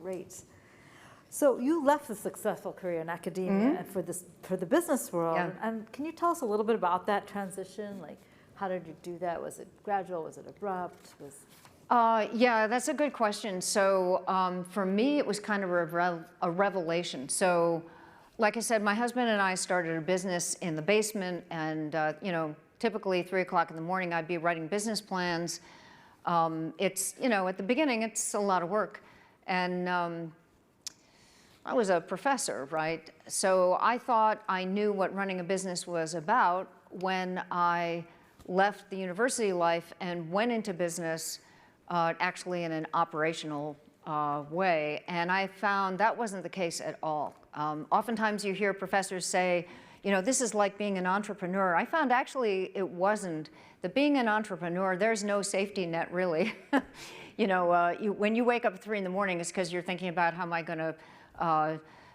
[SPEAKER 1] Great. So you left a successful career in academia for the business world.
[SPEAKER 21] Yeah.
[SPEAKER 1] And can you tell us a little bit about that transition? Like, how did you do that? Was it gradual? Was it abrupt?
[SPEAKER 21] Yeah, that's a good question. So for me, it was kind of a revelation. So like I said, my husband and I started a business in the basement, and you know, typically 3 o'clock in the morning, I'd be writing business plans. It's, you know, at the beginning, it's a lot of work. And I was a professor, right? So I thought I knew what running a business was about when I left the university life and went into business actually in an operational way. And I found that wasn't the case at all. Oftentimes you hear professors say, you know, this is like being an entrepreneur. I found actually it wasn't. That being an entrepreneur, there's no safety net really. You know, when you wake up at 3 in the morning, it's because you're thinking about how am I going to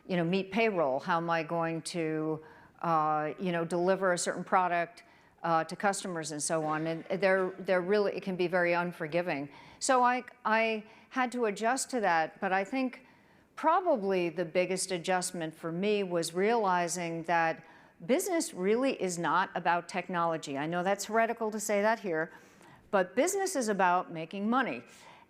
[SPEAKER 21] you know, meet payroll? How am I going to, you know, deliver a certain product to customers and so on? And they're really, it can be very unforgiving. So I had to adjust to that, but I think probably the biggest adjustment for me was realizing that business really is not about technology. I know that's heretical to say that here, but business is about making money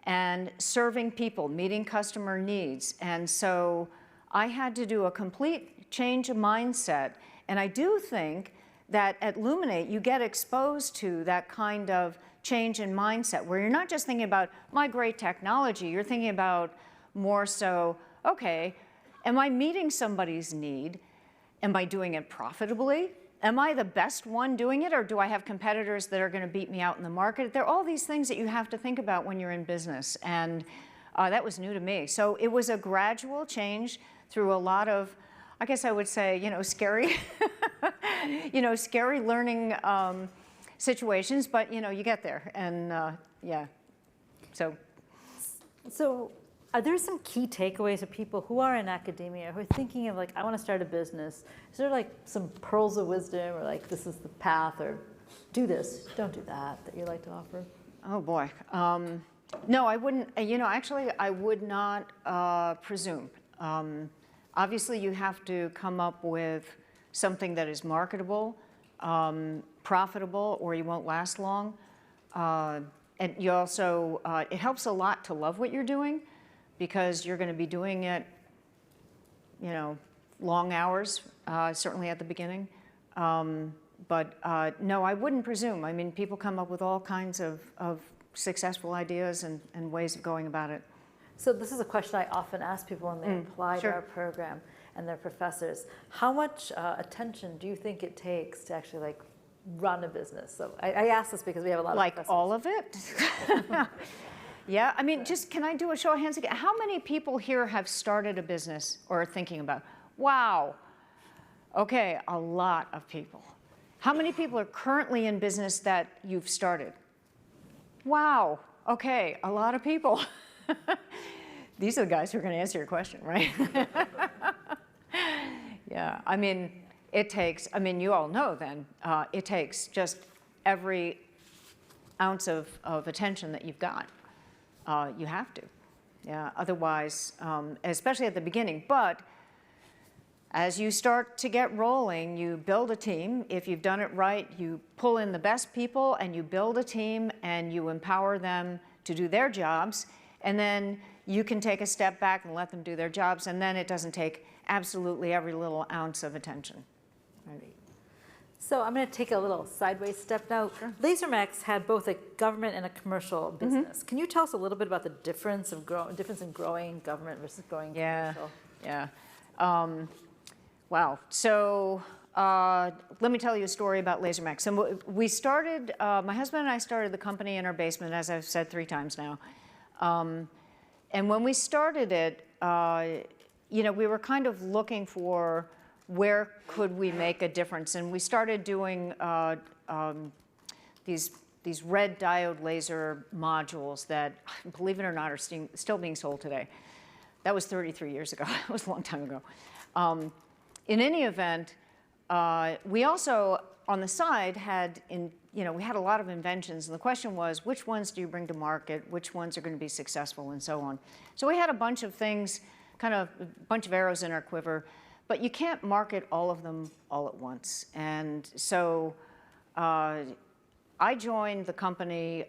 [SPEAKER 21] and serving people, meeting customer needs. And so I had to do a complete change of mindset. And I do think that at Luminate, you get exposed to that kind of change in mindset where you're not just thinking about my great technology, you're thinking about more so, okay, am I meeting somebody's need? Am I doing it profitably? Am I the best one doing it, or do I have competitors that are going to beat me out in the market? There are all these things that you have to think about when you're in business, and that was new to me. So it was a gradual change through a lot of, I guess I would say, you know, scary, you know, scary learning situations, but you know, you get there, and yeah.
[SPEAKER 1] So are there some key takeaways for people who are in academia, who are thinking of like, I want to start a business? Is there like some pearls of wisdom, or like, this is the path, or do this, don't do that you'd like to offer?
[SPEAKER 21] Oh boy. No, I wouldn't, you know, actually I would not presume. Obviously you have to come up with something that is marketable, profitable, or you won't last long. And you also, it helps a lot to love what you're doing, because you're going to be doing it, you know, long hours, certainly at the beginning. But no, I wouldn't presume. I mean, people come up with all kinds of successful ideas and ways of going about it.
[SPEAKER 1] So this is a question I often ask people when they apply to our program and their professors. How much attention do you think it takes to actually like run a business? So I ask this because we have a lot
[SPEAKER 21] like
[SPEAKER 1] of
[SPEAKER 21] all of it. Yeah, I mean, just can I do a show of hands again? How many people here have started a business or are thinking about? Wow. Okay, a lot of people. How many people are currently in business that you've started? Wow. Okay, a lot of people. These are the guys who are going to answer your question, right? Yeah, I mean, it takes, I mean, you all know then, it takes just every ounce of attention that you've got. You have to. Yeah, otherwise, especially at the beginning. But as you start to get rolling, you build a team. If you've done it right, you pull in the best people and you build a team and you empower them to do their jobs. And then you can take a step back and let them do their jobs. And then it doesn't take absolutely every little ounce of attention.
[SPEAKER 1] Right. So I'm going to take a little sideways step now. Sure. LaserMax had both a government and a commercial business. Can you tell us a little bit about the difference in growing government versus growing commercial?
[SPEAKER 21] Yeah. Wow. So let me tell you a story about LaserMax. And we started, my husband and I started the company in our basement, as I've said 3 times now. And when we started it, you know, we were kind of looking for where could we make a difference. And we started doing these red diode laser modules that, believe it or not, are still being sold today. That was 33 years ago. That was a long time ago. In any event, we also, on the side, had, we had a lot of inventions. And the question was, which ones do you bring to market? Which ones are going to be successful? And so on. So we had a bunch of things, kind of a bunch of arrows in our quiver. But you can't market all of them all at once. And so I joined the company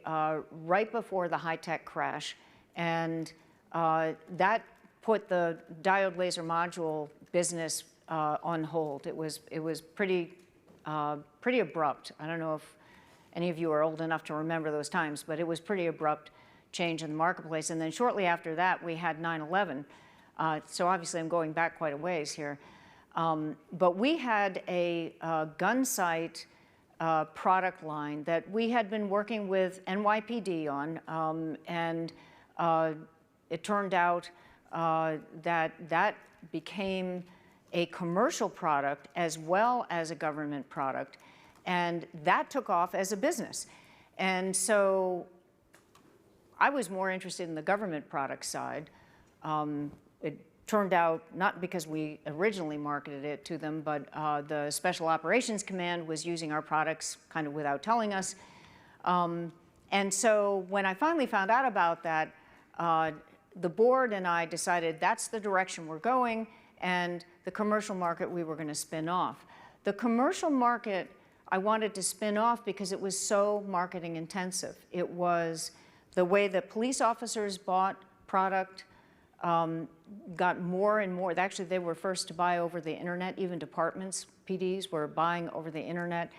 [SPEAKER 21] right before the high-tech crash. And that put the diode laser module business on hold. It was pretty abrupt. I don't know if any of you are old enough to remember those times, but it was pretty abrupt change in the marketplace. And then shortly after that, we had 9/11. So obviously, I'm going back quite a ways here. But we had a gun sight product line that we had been working with NYPD on. And it turned out that became a commercial product as well as a government product. And that took off as a business. And so I was more interested in the government product side. It turned out, not because we originally marketed it to them, but the Special Operations Command was using our products kind of without telling us. And so when I finally found out about that, the board and I decided that's the direction we're going, and the commercial market we were going to spin off. The commercial market I wanted to spin off because it was so marketing intensive. It was the way that police officers bought product, got more and more. Actually, they were first to buy over the internet. Even departments, PDs, were buying over the internet.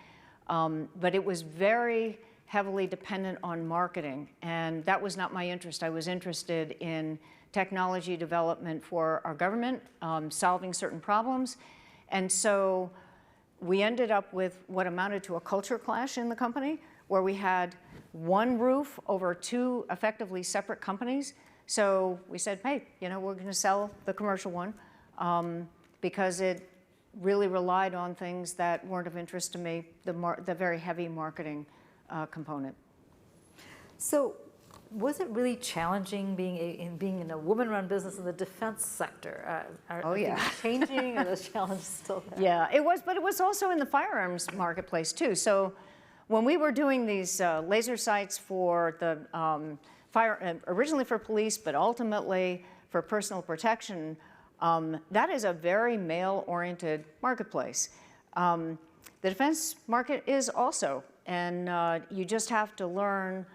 [SPEAKER 21] But it was very heavily dependent on marketing, and that was not my interest. I was interested in technology development for our government, solving certain problems. And so we ended up with what amounted to a culture clash in the company, where we had one roof over 2 effectively separate companies. So we said, hey, we're going to sell the commercial one because it really relied on things that weren't of interest to me, the very heavy marketing component.
[SPEAKER 1] So was it really challenging being in a woman-run business in the defense sector? Are things changing? Are those challenges still there?
[SPEAKER 21] Yeah, it was, but it was also in the firearms marketplace too. So when we were doing these laser sights for the originally for police, but ultimately for personal protection, that is a very male-oriented marketplace. The defense market is also, and you just have to learn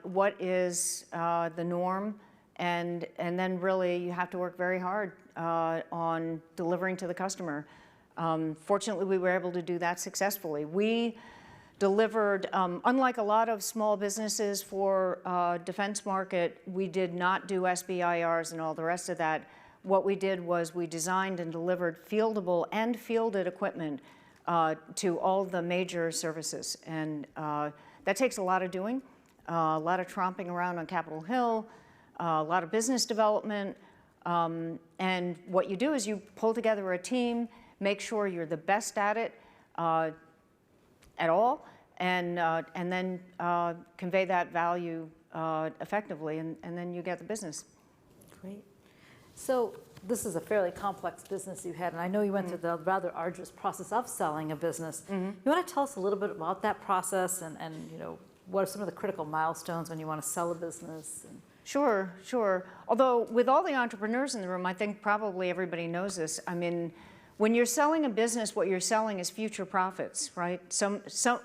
[SPEAKER 21] what is the norm, and then really you have to work very hard on delivering to the customer. Fortunately, we were able to do that successfully. We delivered, unlike a lot of small businesses for defense market, we did not do SBIRs and all the rest of that. What we did was we designed and delivered fieldable and fielded equipment to all the major services. And that takes a lot of doing, a lot of tromping around on Capitol Hill, a lot of business development. And what you do is you pull together a team, make sure you're the best at it at all, and then convey that value effectively, and then you get the business.
[SPEAKER 1] Great. So this is a fairly complex business you had, and I know you went through the rather arduous process of selling a business. You want to tell us a little bit about that process, and you know, what are some of the critical milestones when you want to sell a business?
[SPEAKER 21] Sure, sure. Although with all the entrepreneurs in the room, I think probably everybody knows this. I mean, when you're selling a business, what you're selling is future profits, right?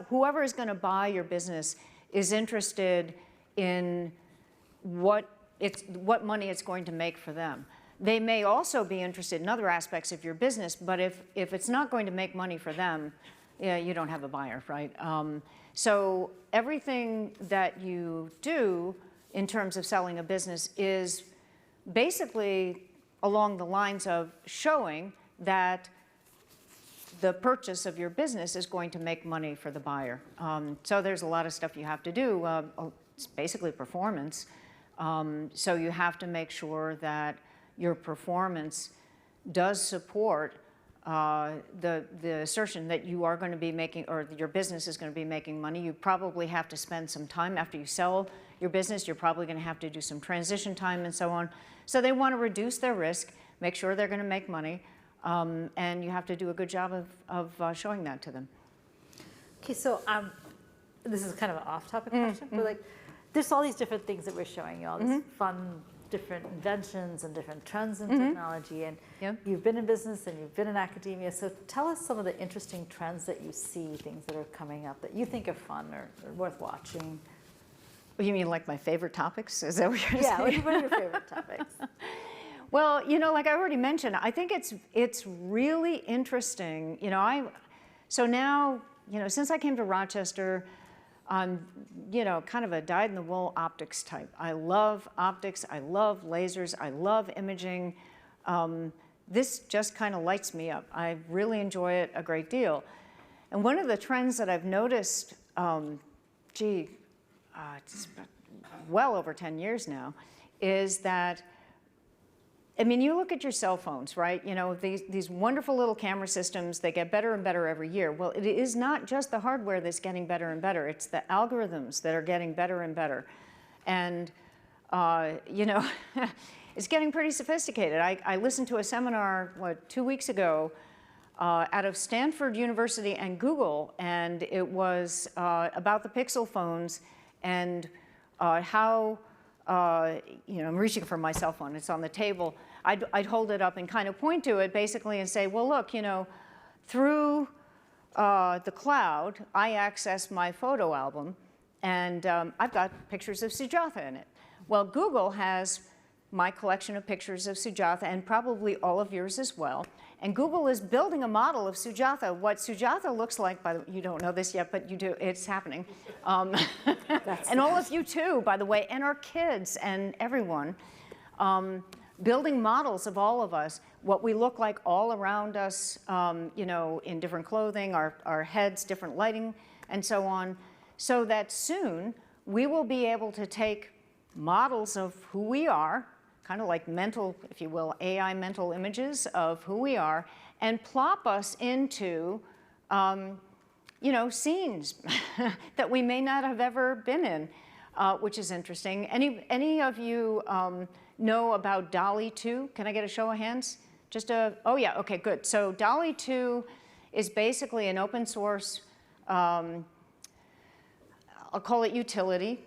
[SPEAKER 21] Whoever is going to buy your business is interested in what money it's going to make for them. They may also be interested in other aspects of your business, but if it's not going to make money for them, yeah, you don't have a buyer, right? So everything that you do in terms of selling a business is basically along the lines of showing that the purchase of your business is going to make money for the buyer. So there's a lot of stuff you have to do. It's basically performance. So you have to make sure that your performance does support the assertion that you are going to be making, or your business is going to be making money. You probably have to spend some time after you sell your business. You're probably going to have to do some transition time and so on. So they want to reduce their risk, make sure they're going to make money, and you have to do a good job of showing that to them.
[SPEAKER 1] Okay, so this is kind of an off-topic question, but like, there's all these different things that we're showing you, all these fun, different inventions and different trends in technology, and you've been in business and you've been in academia, so tell us some of the interesting trends that you see, things that are coming up that you think are fun or worth watching.
[SPEAKER 21] You mean like my favorite topics? Is that what you're saying?
[SPEAKER 1] Yeah, what are your favorite topics?
[SPEAKER 21] Well, you know, like I already mentioned, I think it's really interesting. You know, so now, you know, since I came to Rochester, I'm, you know, kind of a dyed-in-the-wool optics type. I love optics, I love lasers, I love imaging. This just kind of lights me up. I really enjoy it a great deal. And one of the trends that I've noticed, it's well over 10 years now, is that, I mean, you look at your cell phones, right? You know, these wonderful little camera systems, they get better and better every year. Well, it is not just the hardware that's getting better and better. It's the algorithms that are getting better and better. And, you know, it's getting pretty sophisticated. I listened to a seminar, 2 weeks ago, out of Stanford University and Google, and it was about the Pixel phones and how, you know, I'm reaching for my cell phone, it's on the table. I'd hold it up and kind of point to it basically and say, well, look, you know, through the cloud, I access my photo album, and I've got pictures of Sujatha in it. Well, Google has my collection of pictures of Sujatha, and probably all of yours as well. And Google is building a model of Sujatha. What Sujatha looks like, by the way, you don't know this yet, but you do, it's happening. And all of you too, by the way, and our kids and everyone. Building models of all of us, what we look like all around us, you know, in different clothing, our heads, different lighting, and so on, so that soon we will be able to take models of who we are, kind of like mental, if you will, AI mental images of who we are, and plop us into, you know, scenes that we may not have ever been in, which is interesting. Any of you know about DALL-E 2? Can I get a show of hands? Oh yeah, okay, good. So DALL-E 2 is basically an open source, I'll call it utility,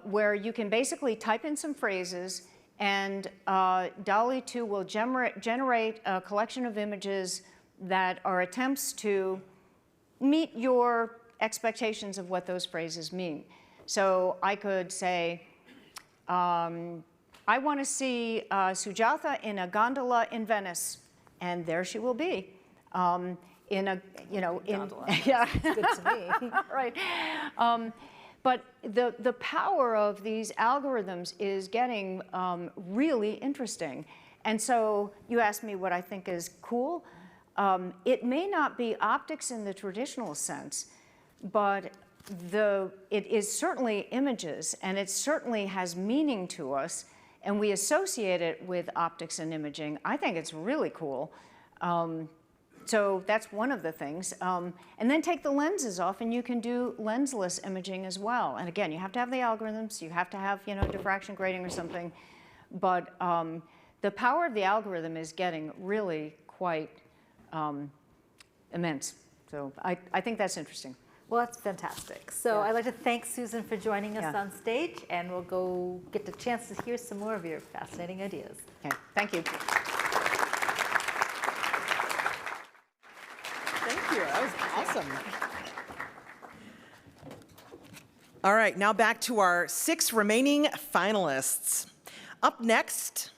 [SPEAKER 21] where you can basically type in some phrases, and DALL-E 2 will generate a collection of images that are attempts to meet your expectations of what those phrases mean. So I could say, I want to see Sujatha in a gondola in Venice, and there she will be. In a, you know, yeah,
[SPEAKER 1] it's good to me.
[SPEAKER 21] Right. But the power of these algorithms is getting really interesting. And so you asked me what I think is cool. It may not be optics in the traditional sense, but it is certainly images, and it certainly has meaning to us, and we associate it with optics and imaging. I think it's really cool. So that's one of the things. And then take the lenses off, and you can do lensless imaging as well. And again, you have to have the algorithms. You have to have, diffraction grading or something. But the power of the algorithm is getting really quite immense. So I think that's interesting.
[SPEAKER 1] Well, that's fantastic. So I'd like to thank Susan for joining us on stage, and we'll go get the chance to hear some more of your fascinating ideas.
[SPEAKER 21] Okay, thank you.
[SPEAKER 17] Thank you, that was awesome. All right, now back to our 6 remaining finalists. Up next,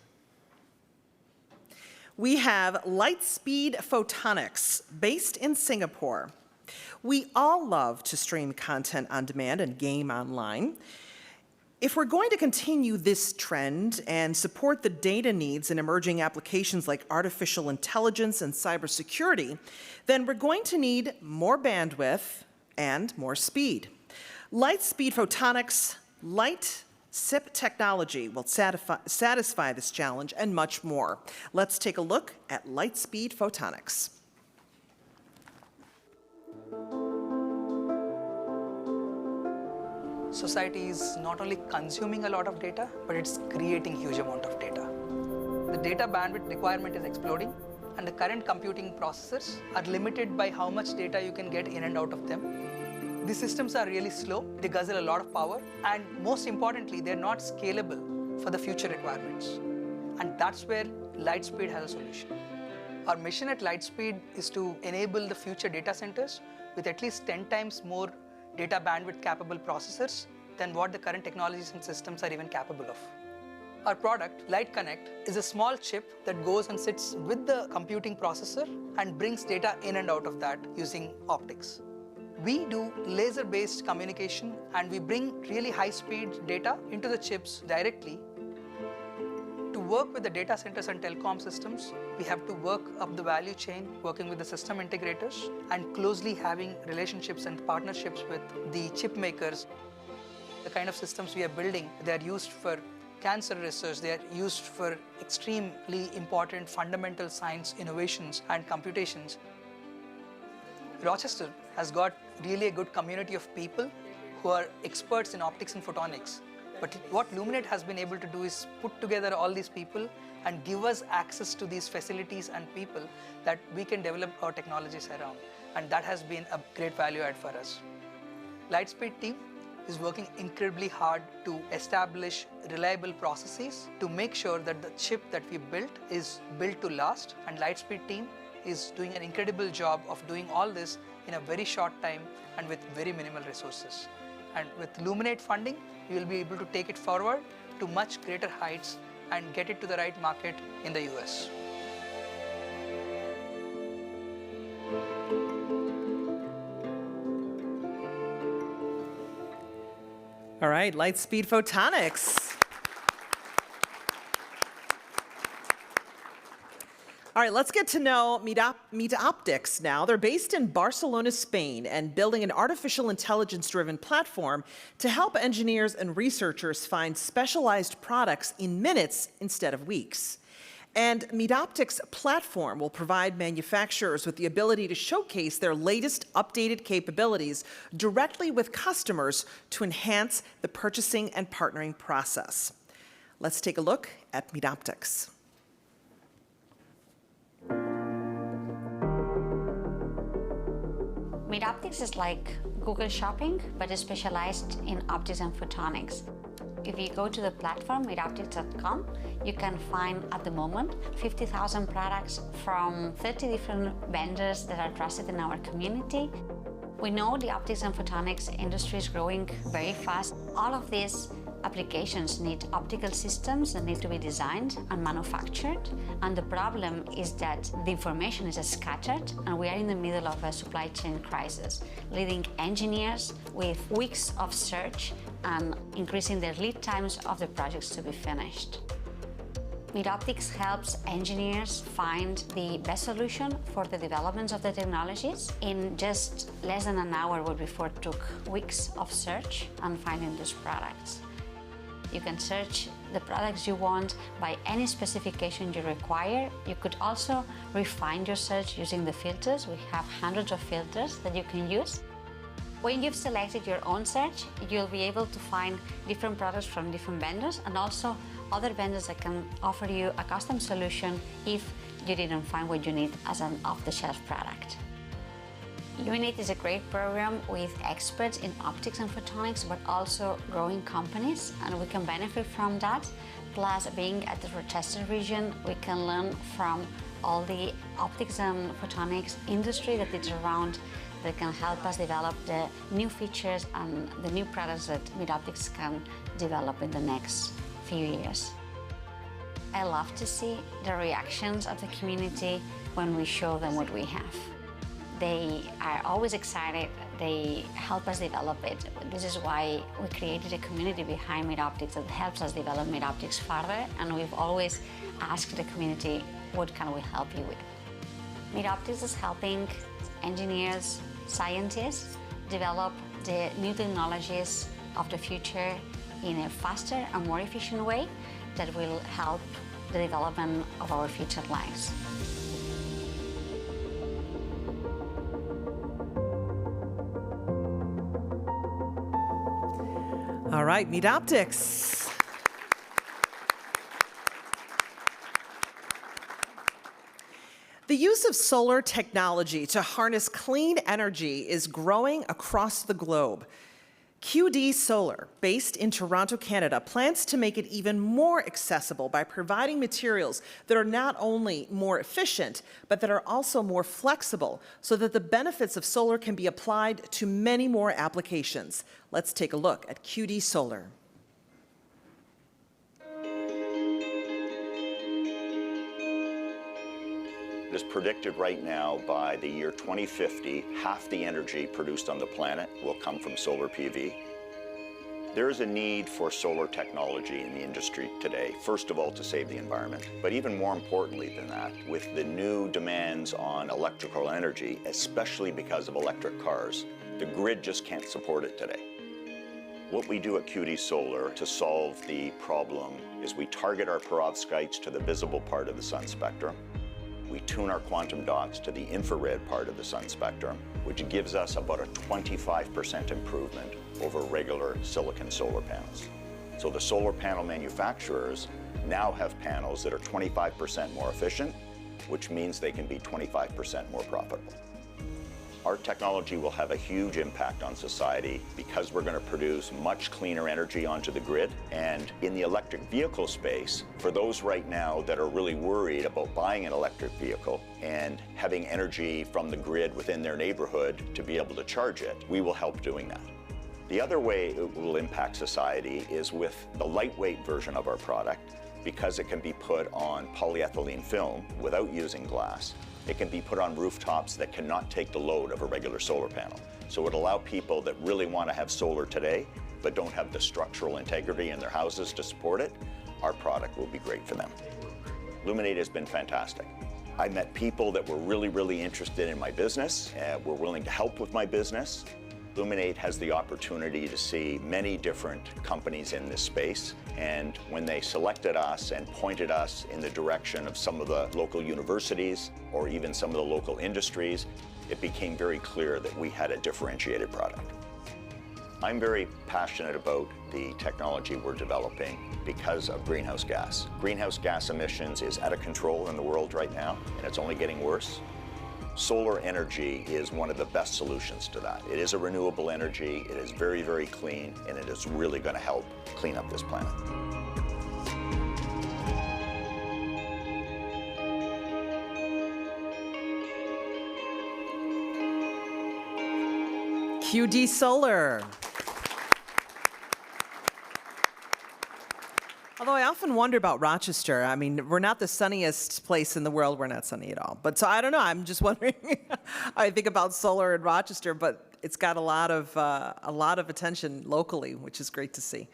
[SPEAKER 17] we have Lightspeed Photonics, based in Singapore. We all love to stream content on demand and game online. If we're going to continue this trend and support the data needs in emerging applications like artificial intelligence and cybersecurity, then we're going to need more bandwidth and more speed. Lightspeed Photonics, light SIP technology will satisfy this challenge and much more. Let's take a look at Lightspeed Photonics.
[SPEAKER 16] Society is not only consuming a lot of data, but it's creating huge amount of data. The data bandwidth requirement is exploding, and the current computing processors are limited by how much data you can get in and out of them. These systems are really slow, they guzzle a lot of power, and most importantly, they're not scalable for the future requirements. And that's where Lightspeed has a solution. Our mission at Lightspeed is to enable the future data centers with at least 10 times more data bandwidth capable processors than what the current technologies and systems are even capable of. Our product, Light Connect, is a small chip that goes and sits with the computing processor and brings data in and out of that using optics. We do laser-based communication, and we bring really high-speed data into the chips directly. To work with the data centers and telecom systems, we have to work up the value chain, working with the system integrators, and closely having relationships and partnerships with the chip makers. The kind of systems we are building, they are used for cancer research, they are used for extremely important fundamental science innovations and computations. Rochester has got really a good community of people who are experts in optics and photonics. But what Luminate has been able to do is put together all these people and give us access to these facilities and people that we can develop our technologies around. And that has been a great value add for us. Lightspeed team is working incredibly hard to establish reliable processes to make sure that the chip that we built is built to last. And Lightspeed team is doing an incredible job of doing all this in a very short time and with very minimal resources. And with Luminate funding, you will be able to take it forward to much greater heights and get it to the right market in the US.
[SPEAKER 17] All right, Lightspeed Photonics. All right, let's get to know Meet Optics now. They're based in Barcelona, Spain, and building an artificial intelligence-driven platform to help engineers and researchers find specialized products in minutes instead of weeks. And Meet Optics' platform will provide manufacturers with the ability to showcase their latest updated capabilities directly with customers to enhance the purchasing and partnering process. Let's take a look at Meet Optics.
[SPEAKER 8] Meet Optics is like Google Shopping, but is specialized in optics and photonics. If you go to the platform, meetoptics.com, you can find, at the moment, 50,000 products from 30 different vendors that are trusted in our community. We know the optics and photonics industry is growing very fast. All of these applications need optical systems that need to be designed and manufactured. And the problem is that the information is scattered, and we are in the middle of a supply chain crisis, leaving engineers with weeks of search and increasing the lead times of the projects to be finished. Meet Optics helps engineers find the best solution for the developments of the technologies in just less than an hour, what before took weeks of search and finding those products. You can search the products you want by any specification you require. You could also refine your search using the filters. We have hundreds of filters that you can use. When you've selected your own search, you'll be able to find different products from different vendors and also other vendors that can offer you a custom solution if you didn't find what you need as an off-the-shelf product. Luminate is a great program with experts in optics and photonics, but also growing companies, and we can benefit from that. Plus, being at the Rochester region, we can learn from all the optics and photonics industry that is around that can help us develop the new features and the new products that Meet Optics can develop in the next few years. I love to see the reactions of the community when we show them what we have. They are always excited. They help us develop it. This is why we created a community behind Meet Optics that helps us develop Meet Optics further, and we've always asked the community, what can we help you with? Meet Optics is helping engineers, scientists develop the new technologies of the future in a faster and more efficient way that will help the development of our future lives.
[SPEAKER 17] All right, Meet Optics. The use of solar technology to harness clean energy is growing across the globe. QD Solar, based in Toronto, Canada, plans to make it even more accessible by providing materials that are not only more efficient, but that are also more flexible so that the benefits of solar can be applied to many more applications. Let's take a look at QD Solar.
[SPEAKER 15] It is predicted right now by the year 2050, half the energy produced on the planet will come from solar PV. There is a need for solar technology in the industry today, first of all, to save the environment, but even more importantly than that, with the new demands on electrical energy, especially because of electric cars, the grid just can't support it today. What we do at QD Solar to solve the problem is we target our perovskites to the visible part of the sun spectrum. We tune our quantum dots to the infrared part of the sun spectrum, which gives us about a 25% improvement over regular silicon solar panels. So the solar panel manufacturers now have panels that are 25% more efficient, which means they can be 25% more profitable. Our technology will have a huge impact on society because we're going to produce much cleaner energy onto the grid. And in the electric vehicle space, for those right now that are really worried about buying an electric vehicle and having energy from the grid within their neighborhood to be able to charge it, we will help doing that. The other way it will impact society is with the lightweight version of our product, because it can be put on polyethylene film without using glass. It can be put on rooftops that cannot take the load of a regular solar panel. So it will allow people that really want to have solar today, but don't have the structural integrity in their houses to support it. Our product will be great for them. Luminate has been fantastic. I met people that were really interested in my business, were willing to help with my business. Luminate has the opportunity to see many different companies in this space, and when they selected us and pointed us in the direction of some of the local universities or even some of the local industries, it became very clear that we had a differentiated product. I'm very passionate about the technology we're developing because of greenhouse gas. Greenhouse gas emissions is out of control in the world right now, and it's only getting worse. Solar energy is one of the best solutions to that. It is a renewable energy, it is very clean, and it is really going to help clean up this planet.
[SPEAKER 17] QD Solar. Although I often wonder about Rochester. I mean, we're not the sunniest place in the world. We're not sunny at all. But so I don't know. I'm just wondering. I think about solar in Rochester, but it's got a lot of attention locally, which is great to see.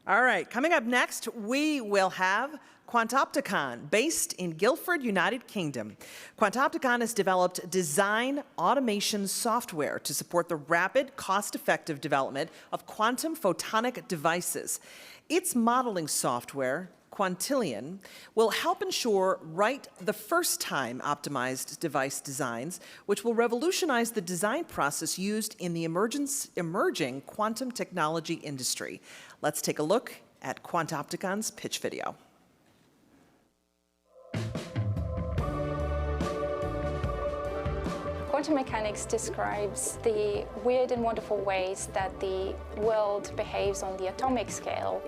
[SPEAKER 17] All right, coming up next, we will have Quantopticon, based in Guildford, United Kingdom. Quantopticon has developed design automation software to support the rapid, cost-effective development of quantum photonic devices. Its modeling software, Quintillion, will help ensure right the first time optimized device designs, which will revolutionize the design process used in the emerging quantum technology industry. Let's take a look at Quantopticon's pitch video.
[SPEAKER 5] Quantum mechanics describes the weird and wonderful ways that the world behaves on the atomic scale.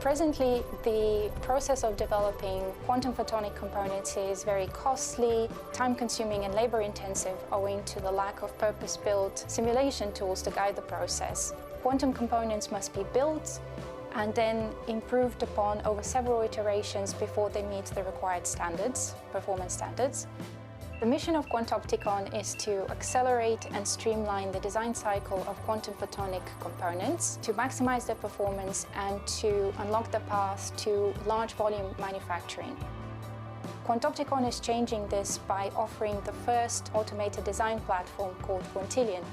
[SPEAKER 5] Presently, the process of developing quantum photonic components is very costly, time-consuming and labor-intensive owing to the lack of purpose-built simulation tools to guide the process. Quantum components must be built and then improved upon over several iterations before they meet the required standards, performance standards. The mission of Quantopticon is to accelerate and streamline the design cycle of quantum photonic components to maximize their performance and to unlock the path to large volume manufacturing. Quantopticon is changing this by offering the first automated design platform called Quintillion.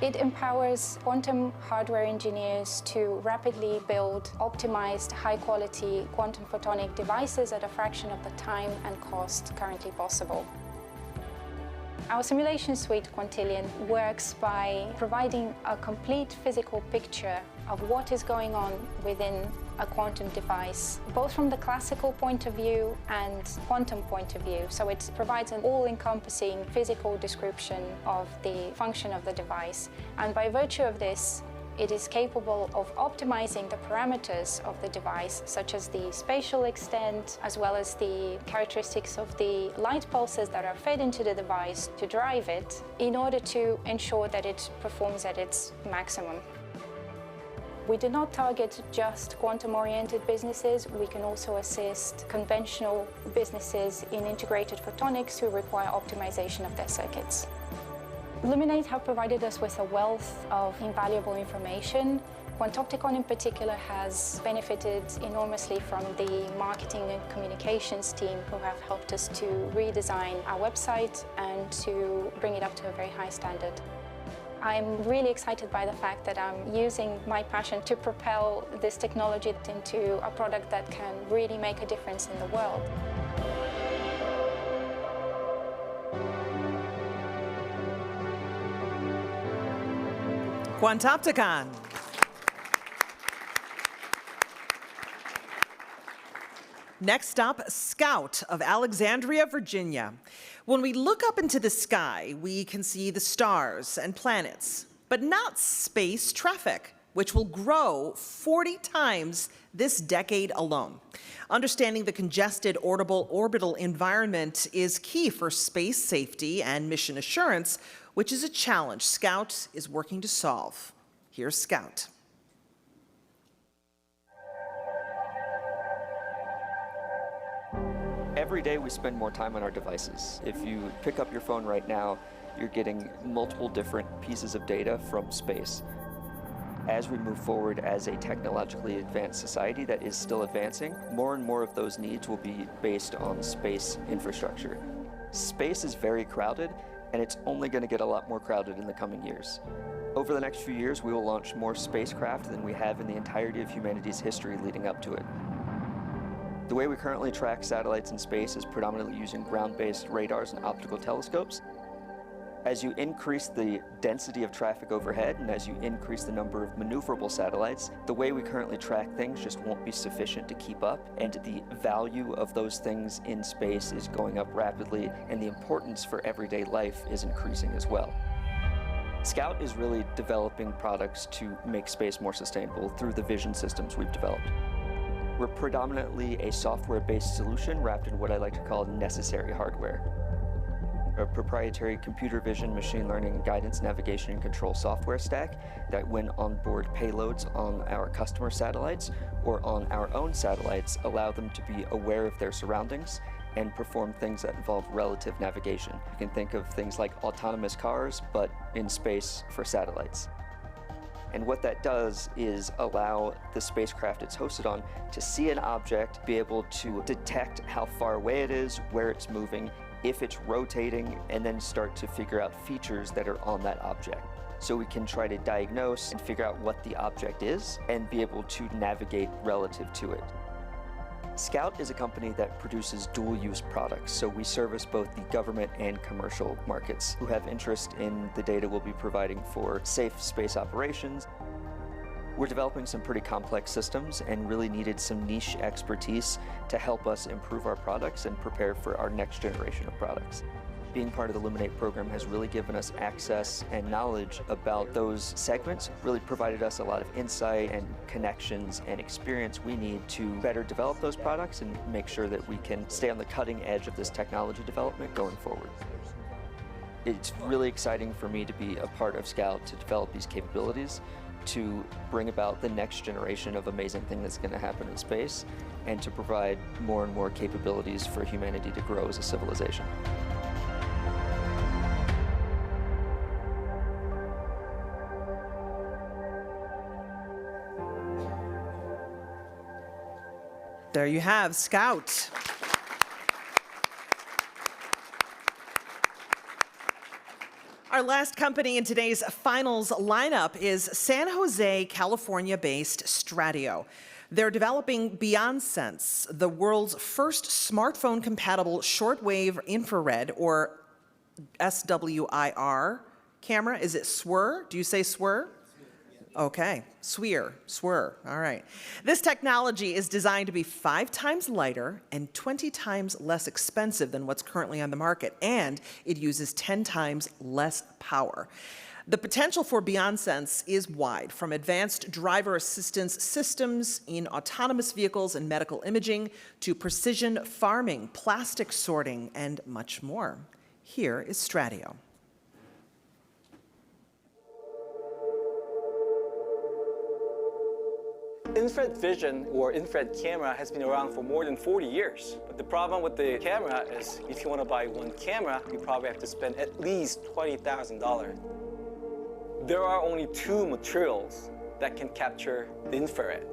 [SPEAKER 5] It empowers quantum hardware engineers to rapidly build optimized, high-quality quantum photonic devices at a fraction of the time and cost currently possible. Our simulation suite, Quintillion, works by providing a complete physical picture of what is going on within a quantum device, both from the classical point of view and quantum point of view. So it provides an all-encompassing physical description of the function of the device. And by virtue of this, it is capable of optimizing the parameters of the device, such as the spatial extent, as well as the characteristics of the light pulses that are fed into the device to drive it, in order to ensure that it performs at its maximum. We do not target just quantum-oriented businesses. We can also assist conventional businesses in integrated photonics who require optimization of their circuits. Luminate have provided us with a wealth of invaluable information. Quantopticon in particular has benefited enormously from the marketing and communications team who have helped us to redesign our website and to bring it up to a very high standard. I'm really excited by the fact that I'm using my passion to propel this technology into a product that can really make a difference in the world.
[SPEAKER 17] Quantopticon. Next up, Scout of Alexandria, Virginia. When we look up into the sky, we can see the stars and planets, but not space traffic, which will grow 40 times this decade alone. Understanding the congested orbital environment is key for space safety and mission assurance, which is a challenge Scout is working to solve. Here's Scout.
[SPEAKER 12] Every day we spend more time on our devices. If you pick up your phone right now, you're getting multiple different pieces of data from space. As we move forward as a technologically advanced society that is still advancing, more and more of those needs will be based on space infrastructure. Space is very crowded, and it's only going to get a lot more crowded in the coming years. Over the next few years, we will launch more spacecraft than we have in the entirety of humanity's history leading up to it. The way we currently track satellites in space is predominantly using ground-based radars and optical telescopes. As you increase the density of traffic overhead and as you increase the number of maneuverable satellites, the way we currently track things just won't be sufficient to keep up, and the value of those things in space is going up rapidly, and the importance for everyday life is increasing as well. Scout is really developing products to make space more sustainable through the vision systems we've developed. We're predominantly a software-based solution wrapped in what I like to call necessary hardware. A proprietary computer vision, machine learning, guidance, navigation, and control software stack that, when on board payloads on our customer satellites or on our own satellites, allow them to be aware of their surroundings and perform things that involve relative navigation. You can think of things like autonomous cars, but in space for satellites. And what that does is allow the spacecraft it's hosted on to see an object, be able to detect how far away it is, where it's moving, if it's rotating, and then start to figure out features that are on that object. So we can try to diagnose and figure out what the object is and be able to navigate relative to it. Scout is a company that produces dual-use products, so we service both the government and commercial markets who have interest in the data we'll be providing for safe space operations. We're developing some pretty complex systems and really needed some niche expertise to help us improve our products and prepare for our next generation of products. Being part of the Luminate program has really given us access and knowledge about those segments, really provided us a lot of insight and connections and experience we need to better develop those products and make sure that we can stay on the cutting edge of this technology development going forward. It's really exciting for me to be a part of Scout to develop these capabilities, to bring about the next generation of amazing thing that's going to happen in space, and to provide more and more capabilities for humanity to grow as a civilization.
[SPEAKER 17] There you have Scout. Our last company in today's finals lineup is San Jose, California-based Stratio. They're developing BeyondSense, the world's first smartphone-compatible shortwave infrared, or SWIR, camera. Is it SWIR? Do you say SWIR? Okay, SWIR, all right. This technology is designed to be 5 times lighter and 20 times less expensive than what's currently on the market, and it uses 10 times less power. The potential for BeyondSense is wide, from advanced driver assistance systems in autonomous vehicles and medical imaging to precision farming, plastic sorting, and much more. Here is Stratio.
[SPEAKER 9] Infrared vision or infrared camera has been around for more than 40 years. But the problem with the camera is if you want to buy one camera, you probably have to spend at least $20,000. There are only 2 materials that can capture the infrared.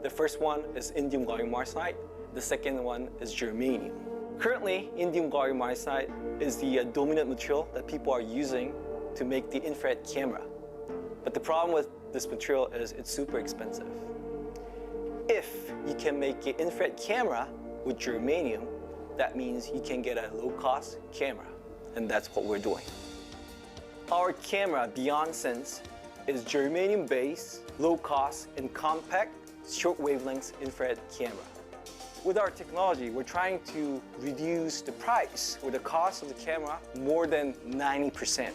[SPEAKER 9] The first one is indium gallium arsenide. The second one is germanium. Currently, indium gallium arsenide is the dominant material that people are using to make the infrared camera. But the problem with this material is it's super expensive. If you can make an infrared camera with germanium, that means you can get a low-cost camera, and that's what we're doing. Our camera, BeyondSense, is germanium-based, low-cost, and compact short-wavelength infrared camera. With our technology, we're trying to reduce the price or the cost of the camera more than 90%.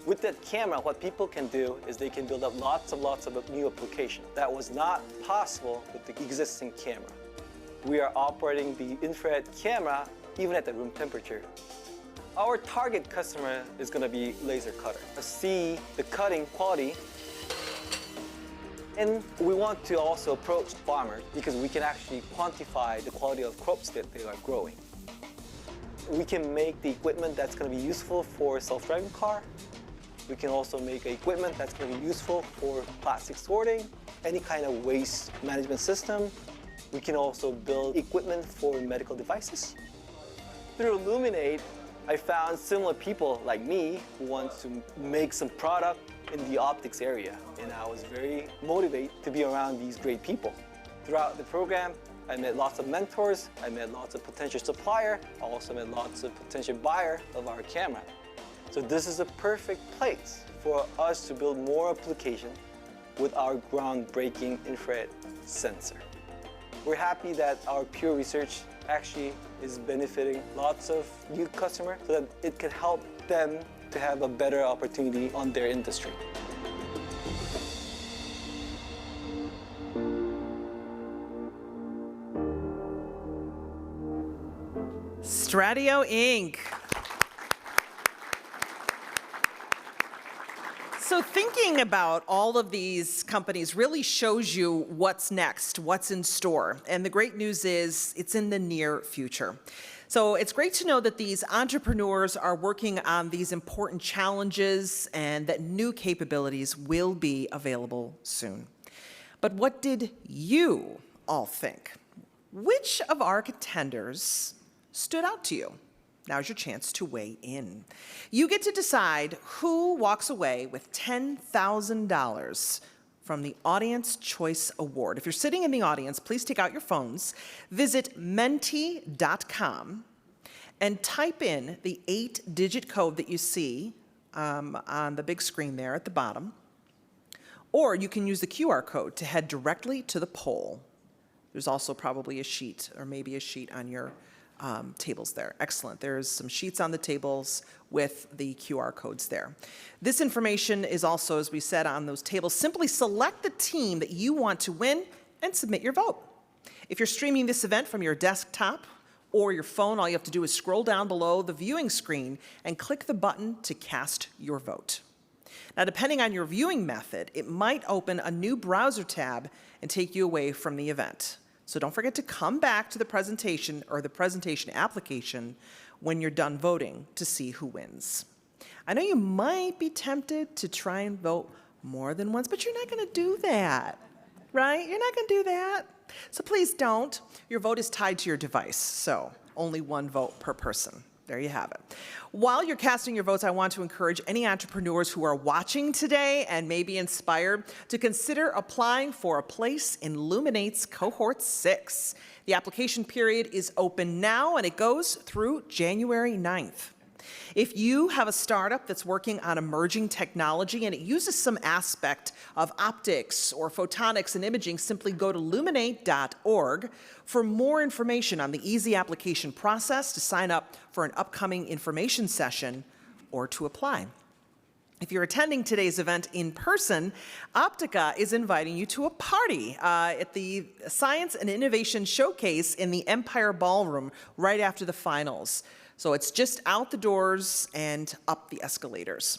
[SPEAKER 9] With that camera, what people can do is they can build up lots of new applications. That was not possible with the existing camera. We are operating the infrared camera even at the room temperature. Our target customer is going to be laser cutter. See the cutting quality. And we want to also approach farmers because we can actually quantify the quality of crops that they are growing. We can make the equipment that's going to be useful for a self-driving car. We can also make equipment that's going to be useful for plastic sorting, any kind of waste management system. We can also build equipment for medical devices. Through Luminate, I found similar people like me who want to make some product in the optics area, and I was very motivated to be around these great people. Throughout the program, I met lots of mentors, I met lots of potential suppliers, I also met lots of potential buyers of our camera. So this is a perfect place for us to build more application with our groundbreaking infrared sensor. We're happy that our pure research actually is benefiting lots of new customers so that it can help them to have a better opportunity on their industry.
[SPEAKER 17] Stratio Inc. So thinking about all of these companies really shows you what's next, what's in store. And the great news is it's in the near future. So it's great to know that these entrepreneurs are working on these important challenges and that new capabilities will be available soon. But what did you all think? Which of our contenders stood out to you? Now's your chance to weigh in. You get to decide who walks away with $10,000 from the Audience Choice Award. If you're sitting in the audience, please take out your phones, visit menti.com, and type in the 8-digit code that you see on the big screen there at the bottom. Or you can use the QR code to head directly to the poll. There's also probably a sheet, or maybe a sheet on your tables there. Excellent. There's some sheets on the tables with the QR codes there. This information is also, as we said, on those tables. Simply select the team that you want to win and submit your vote. If you're streaming this event from your desktop or your phone, all you have to do is scroll down below the viewing screen and click the button to cast your vote. Now, depending on your viewing method, it might open a new browser tab and take you away from the event. So don't forget to come back to the presentation or the presentation application when you're done voting to see who wins. I know you might be tempted to try and vote more than once, but you're not going to do that, right? You're not going to do that. So please don't. Your vote is tied to your device, so only one vote per person. There you have it. While you're casting your votes, I want to encourage any entrepreneurs who are watching today and may be inspired to consider applying for a place in Luminate's Cohort 6. The application period is open now, and it goes through January 9th. If you have a startup that's working on emerging technology and it uses some aspect of optics or photonics and imaging, simply go to luminate.org for more information on the easy application process, to sign up for an upcoming information session, or to apply. If you're attending today's event in person, Optica is inviting you to a party at the Science and Innovation Showcase in the Empire Ballroom right after the finals. So it's just out the doors and up the escalators.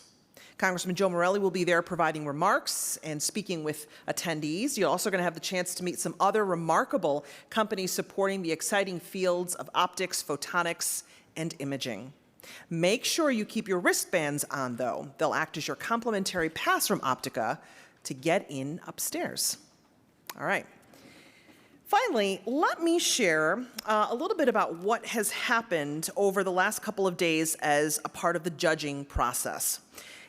[SPEAKER 17] Congressman Joe Morelli will be there providing remarks and speaking with attendees. You're also going to have the chance to meet some other remarkable companies supporting the exciting fields of optics, photonics, and imaging. Make sure you keep your wristbands on, though. They'll act as your complimentary pass from Optica to get in upstairs. All right. Finally, let me share a little bit about what has happened over the last couple of days as a part of the judging process.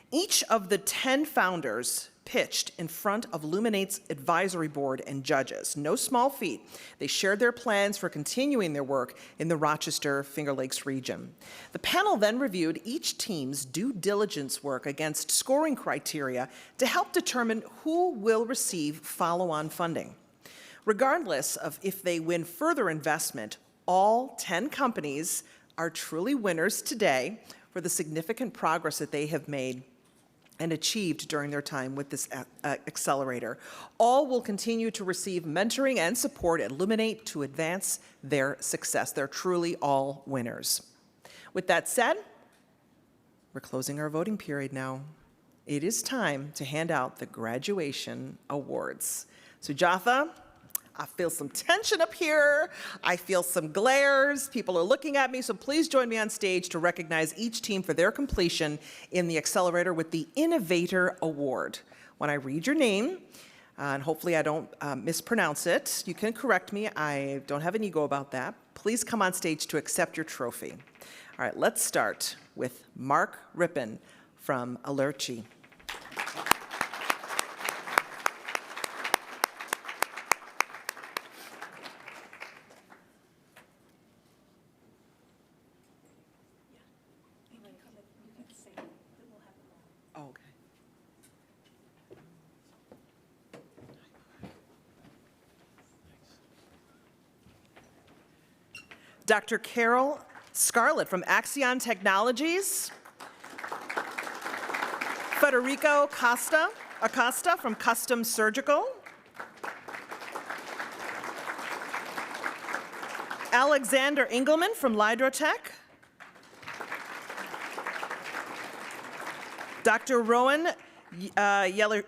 [SPEAKER 17] Each of the 10 founders pitched in front of Luminate's advisory board and judges. No small feat. They shared their plans for continuing their work in the Rochester Finger Lakes region. The panel then reviewed each team's due diligence work against scoring criteria to help determine who will receive follow-on funding. Regardless of if they win further investment, all 10 companies are truly winners today for the significant progress that they have made and achieved during their time with this accelerator. All will continue to receive mentoring and support at Luminate to advance their success. They're truly all winners. With that said, we're closing our voting period now. It is time to hand out the graduation awards. Sujatha, I feel some tension up here. I feel some glares. People are looking at me, so please join me on stage to recognize each team for their completion in the accelerator with the Innovator Award. When I read your name, and hopefully I don't mispronounce it, you can correct me. I don't have an ego about that. Please come on stage to accept your trophy. All right, let's start with Mark Rippin from Alerchi. Dr. Carol Scarlett from Axion Technologies. Federico Acosta from Custom Surgical. Alexander Engelman from Lydrotech. Dr. Rowan Dr.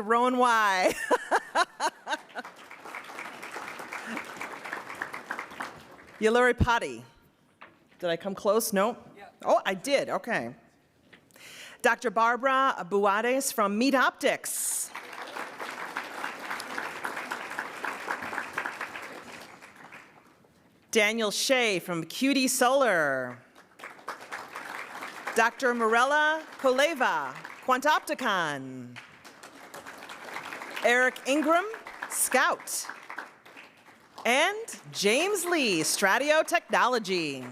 [SPEAKER 17] Rowan Y. Yaluri Patti. Did I come close? No? Yeah. Oh, I did. Okay. Dr. Barbara Buades from Meet Optics. Daniel Shea from QD Solar. Dr. Mirella Koleva, Quantopticon. Eric Ingram, Scout. And James Lee, Stratio Technology.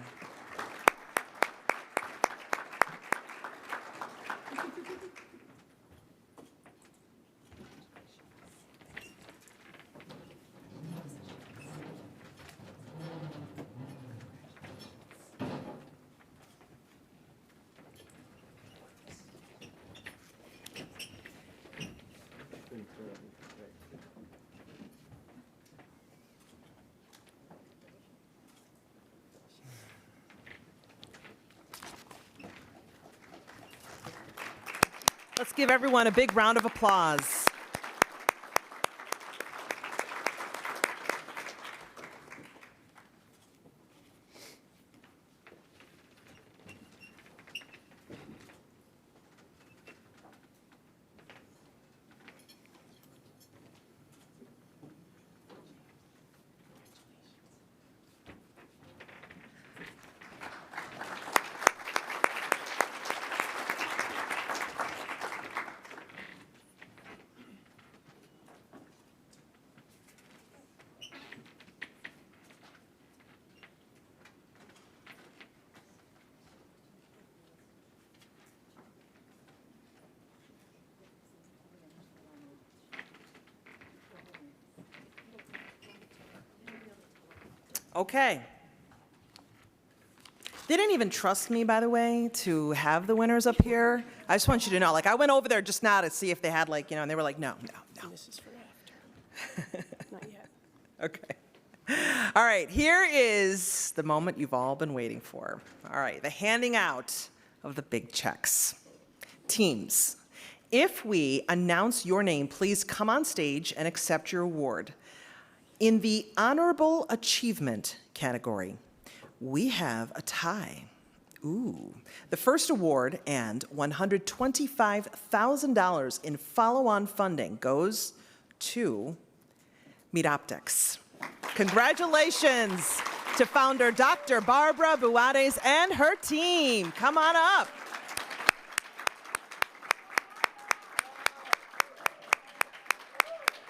[SPEAKER 17] Let's give everyone a big round of applause. Okay. They didn't even trust me, by the way, to have the winners up here. I just want you to know, like, I went over there just now to see if they had, like, you know, and they were like, no.
[SPEAKER 3] This is for after. Not yet.
[SPEAKER 17] Okay. All right, here is the moment you've all been waiting for. All right, the handing out of the big checks. Teams, if we announce your name, please come on stage and accept your award. In the Honorable Achievement category, we have a tie. Ooh. The first award and $125,000 in follow-on funding goes to Meet Optics. Congratulations to founder Dr. Barbara Buades and her team. Come on up.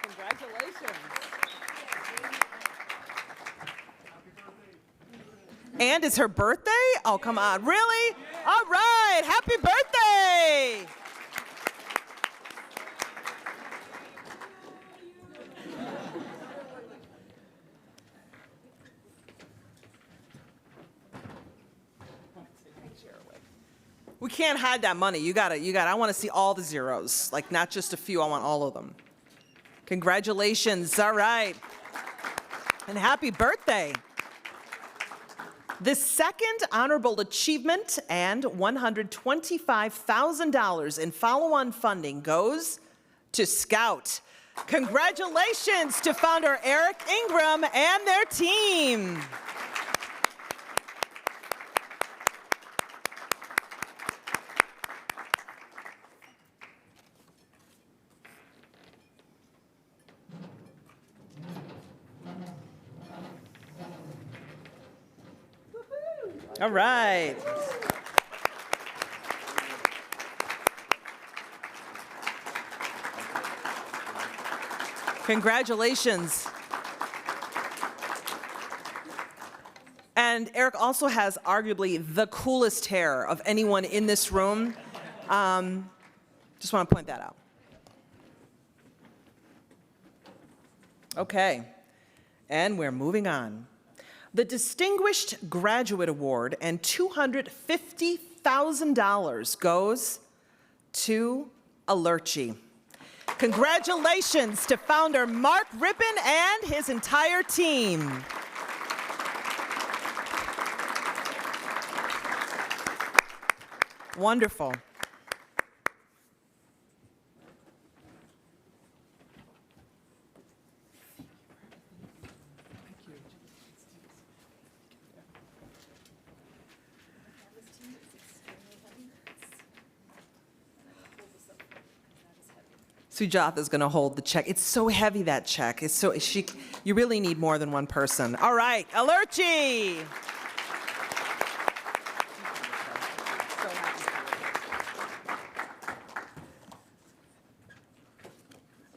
[SPEAKER 17] Congratulations. And it's her birthday? Oh, come on. Really? All right. Happy birthday. We can't hide that money. You gotta, I want to see all the zeros, like not just a few, I want all of them. Congratulations, all right. And happy birthday. The second honorable achievement and $125,000 in follow-on funding goes to Scout. Congratulations to founder Eric Ingram and their team. All right. Congratulations. And Eric also has arguably the coolest hair of anyone in this room. Just want to point that out. Okay, and we're moving on. The Distinguished Graduate Award and $250,000 goes to Alerchi. Congratulations to founder Mark Rippon and his entire team. Wonderful. Sujatha's going to hold the check. It's so heavy, that check. You really need more than one person. All right, Alerchi.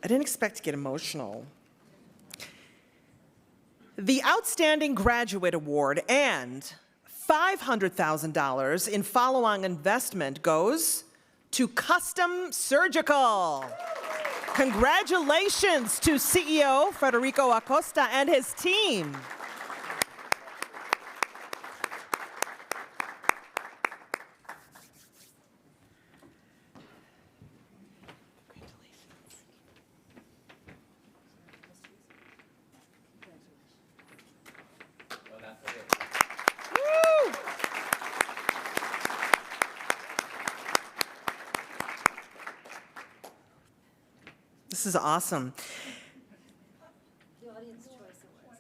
[SPEAKER 17] I didn't expect to get emotional. The Outstanding Graduate Award and $500,000 in follow-on investment goes to Custom Surgical. Congratulations to CEO Federico Acosta and his team. This is awesome.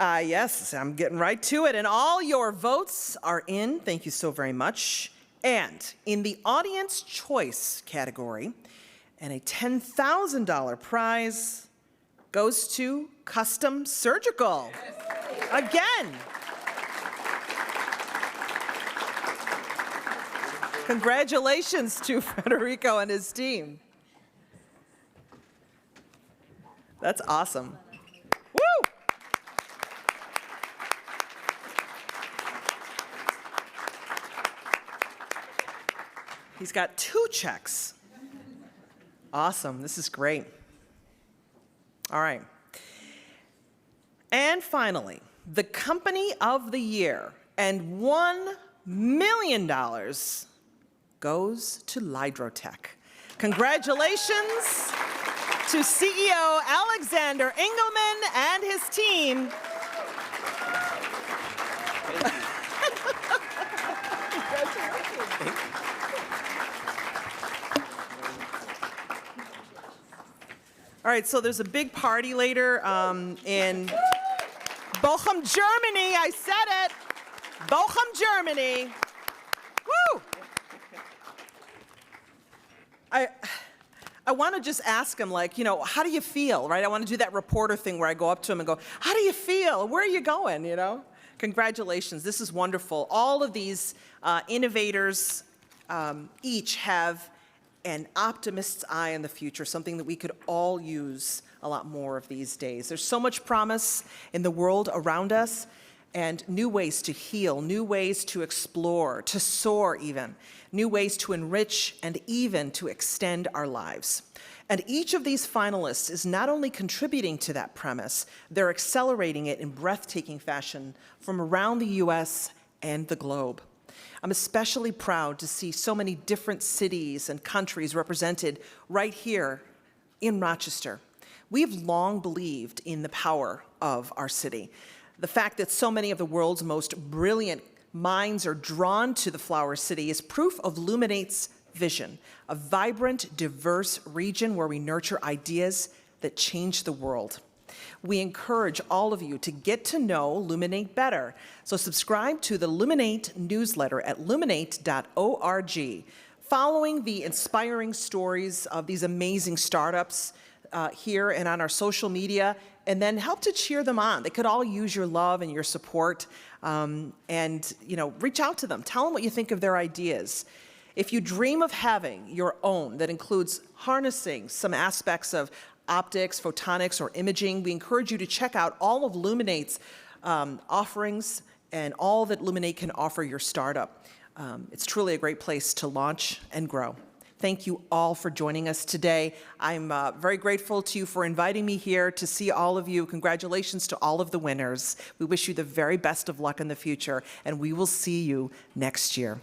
[SPEAKER 17] Yes, I'm getting right to it. And all your votes are in. Thank you so very much. And in the Audience Choice category, and a $10,000 prize goes to Custom Surgical. Again. Congratulations to Federico and his team. That's awesome. Woo! He's got 2 checks. Awesome. This is great. All right. And finally, the Company of the Year and $1 million goes to Lydrotech. Congratulations to CEO Alexander Engelman and his team. All right, so there's a big party later in Bochum, Germany. I said it. Bochum, Germany. Woo! I want to just ask him, like, you know, how do you feel, right? I want to do that reporter thing where I go up to him and go, how do you feel? Where are you going, you know? Congratulations. This is wonderful. All of these innovators each have an optimist's eye on the future, something that we could all use a lot more of these days. There's so much promise in the world around us, and new ways to heal, new ways to explore, to soar even, new ways to enrich and even to extend our lives. And each of these finalists is not only contributing to that premise, they're accelerating it in breathtaking fashion from around the US and the globe. I'm especially proud to see so many different cities and countries represented right here in Rochester. We've long believed in the power of our city. The fact that so many of the world's most brilliant minds are drawn to the Flower City is proof of Luminate's vision, a vibrant, diverse region where we nurture ideas that change the world. We encourage all of you to get to know Luminate better. So subscribe to the Luminate newsletter at luminate.org. Following the inspiring stories of these amazing startups here and on our social media, and then help to cheer them on. They could all use your love and your support, and reach out to them. Tell them what you think of their ideas. If you dream of having your own that includes harnessing some aspects of optics, photonics, or imaging, we encourage you to check out all of Luminate's offerings and all that Luminate can offer your startup. It's truly a great place to launch and grow. Thank you all for joining us today. I'm very grateful to you for inviting me here to see all of you. Congratulations to all of the winners. We wish you the very best of luck in the future, and we will see you next year.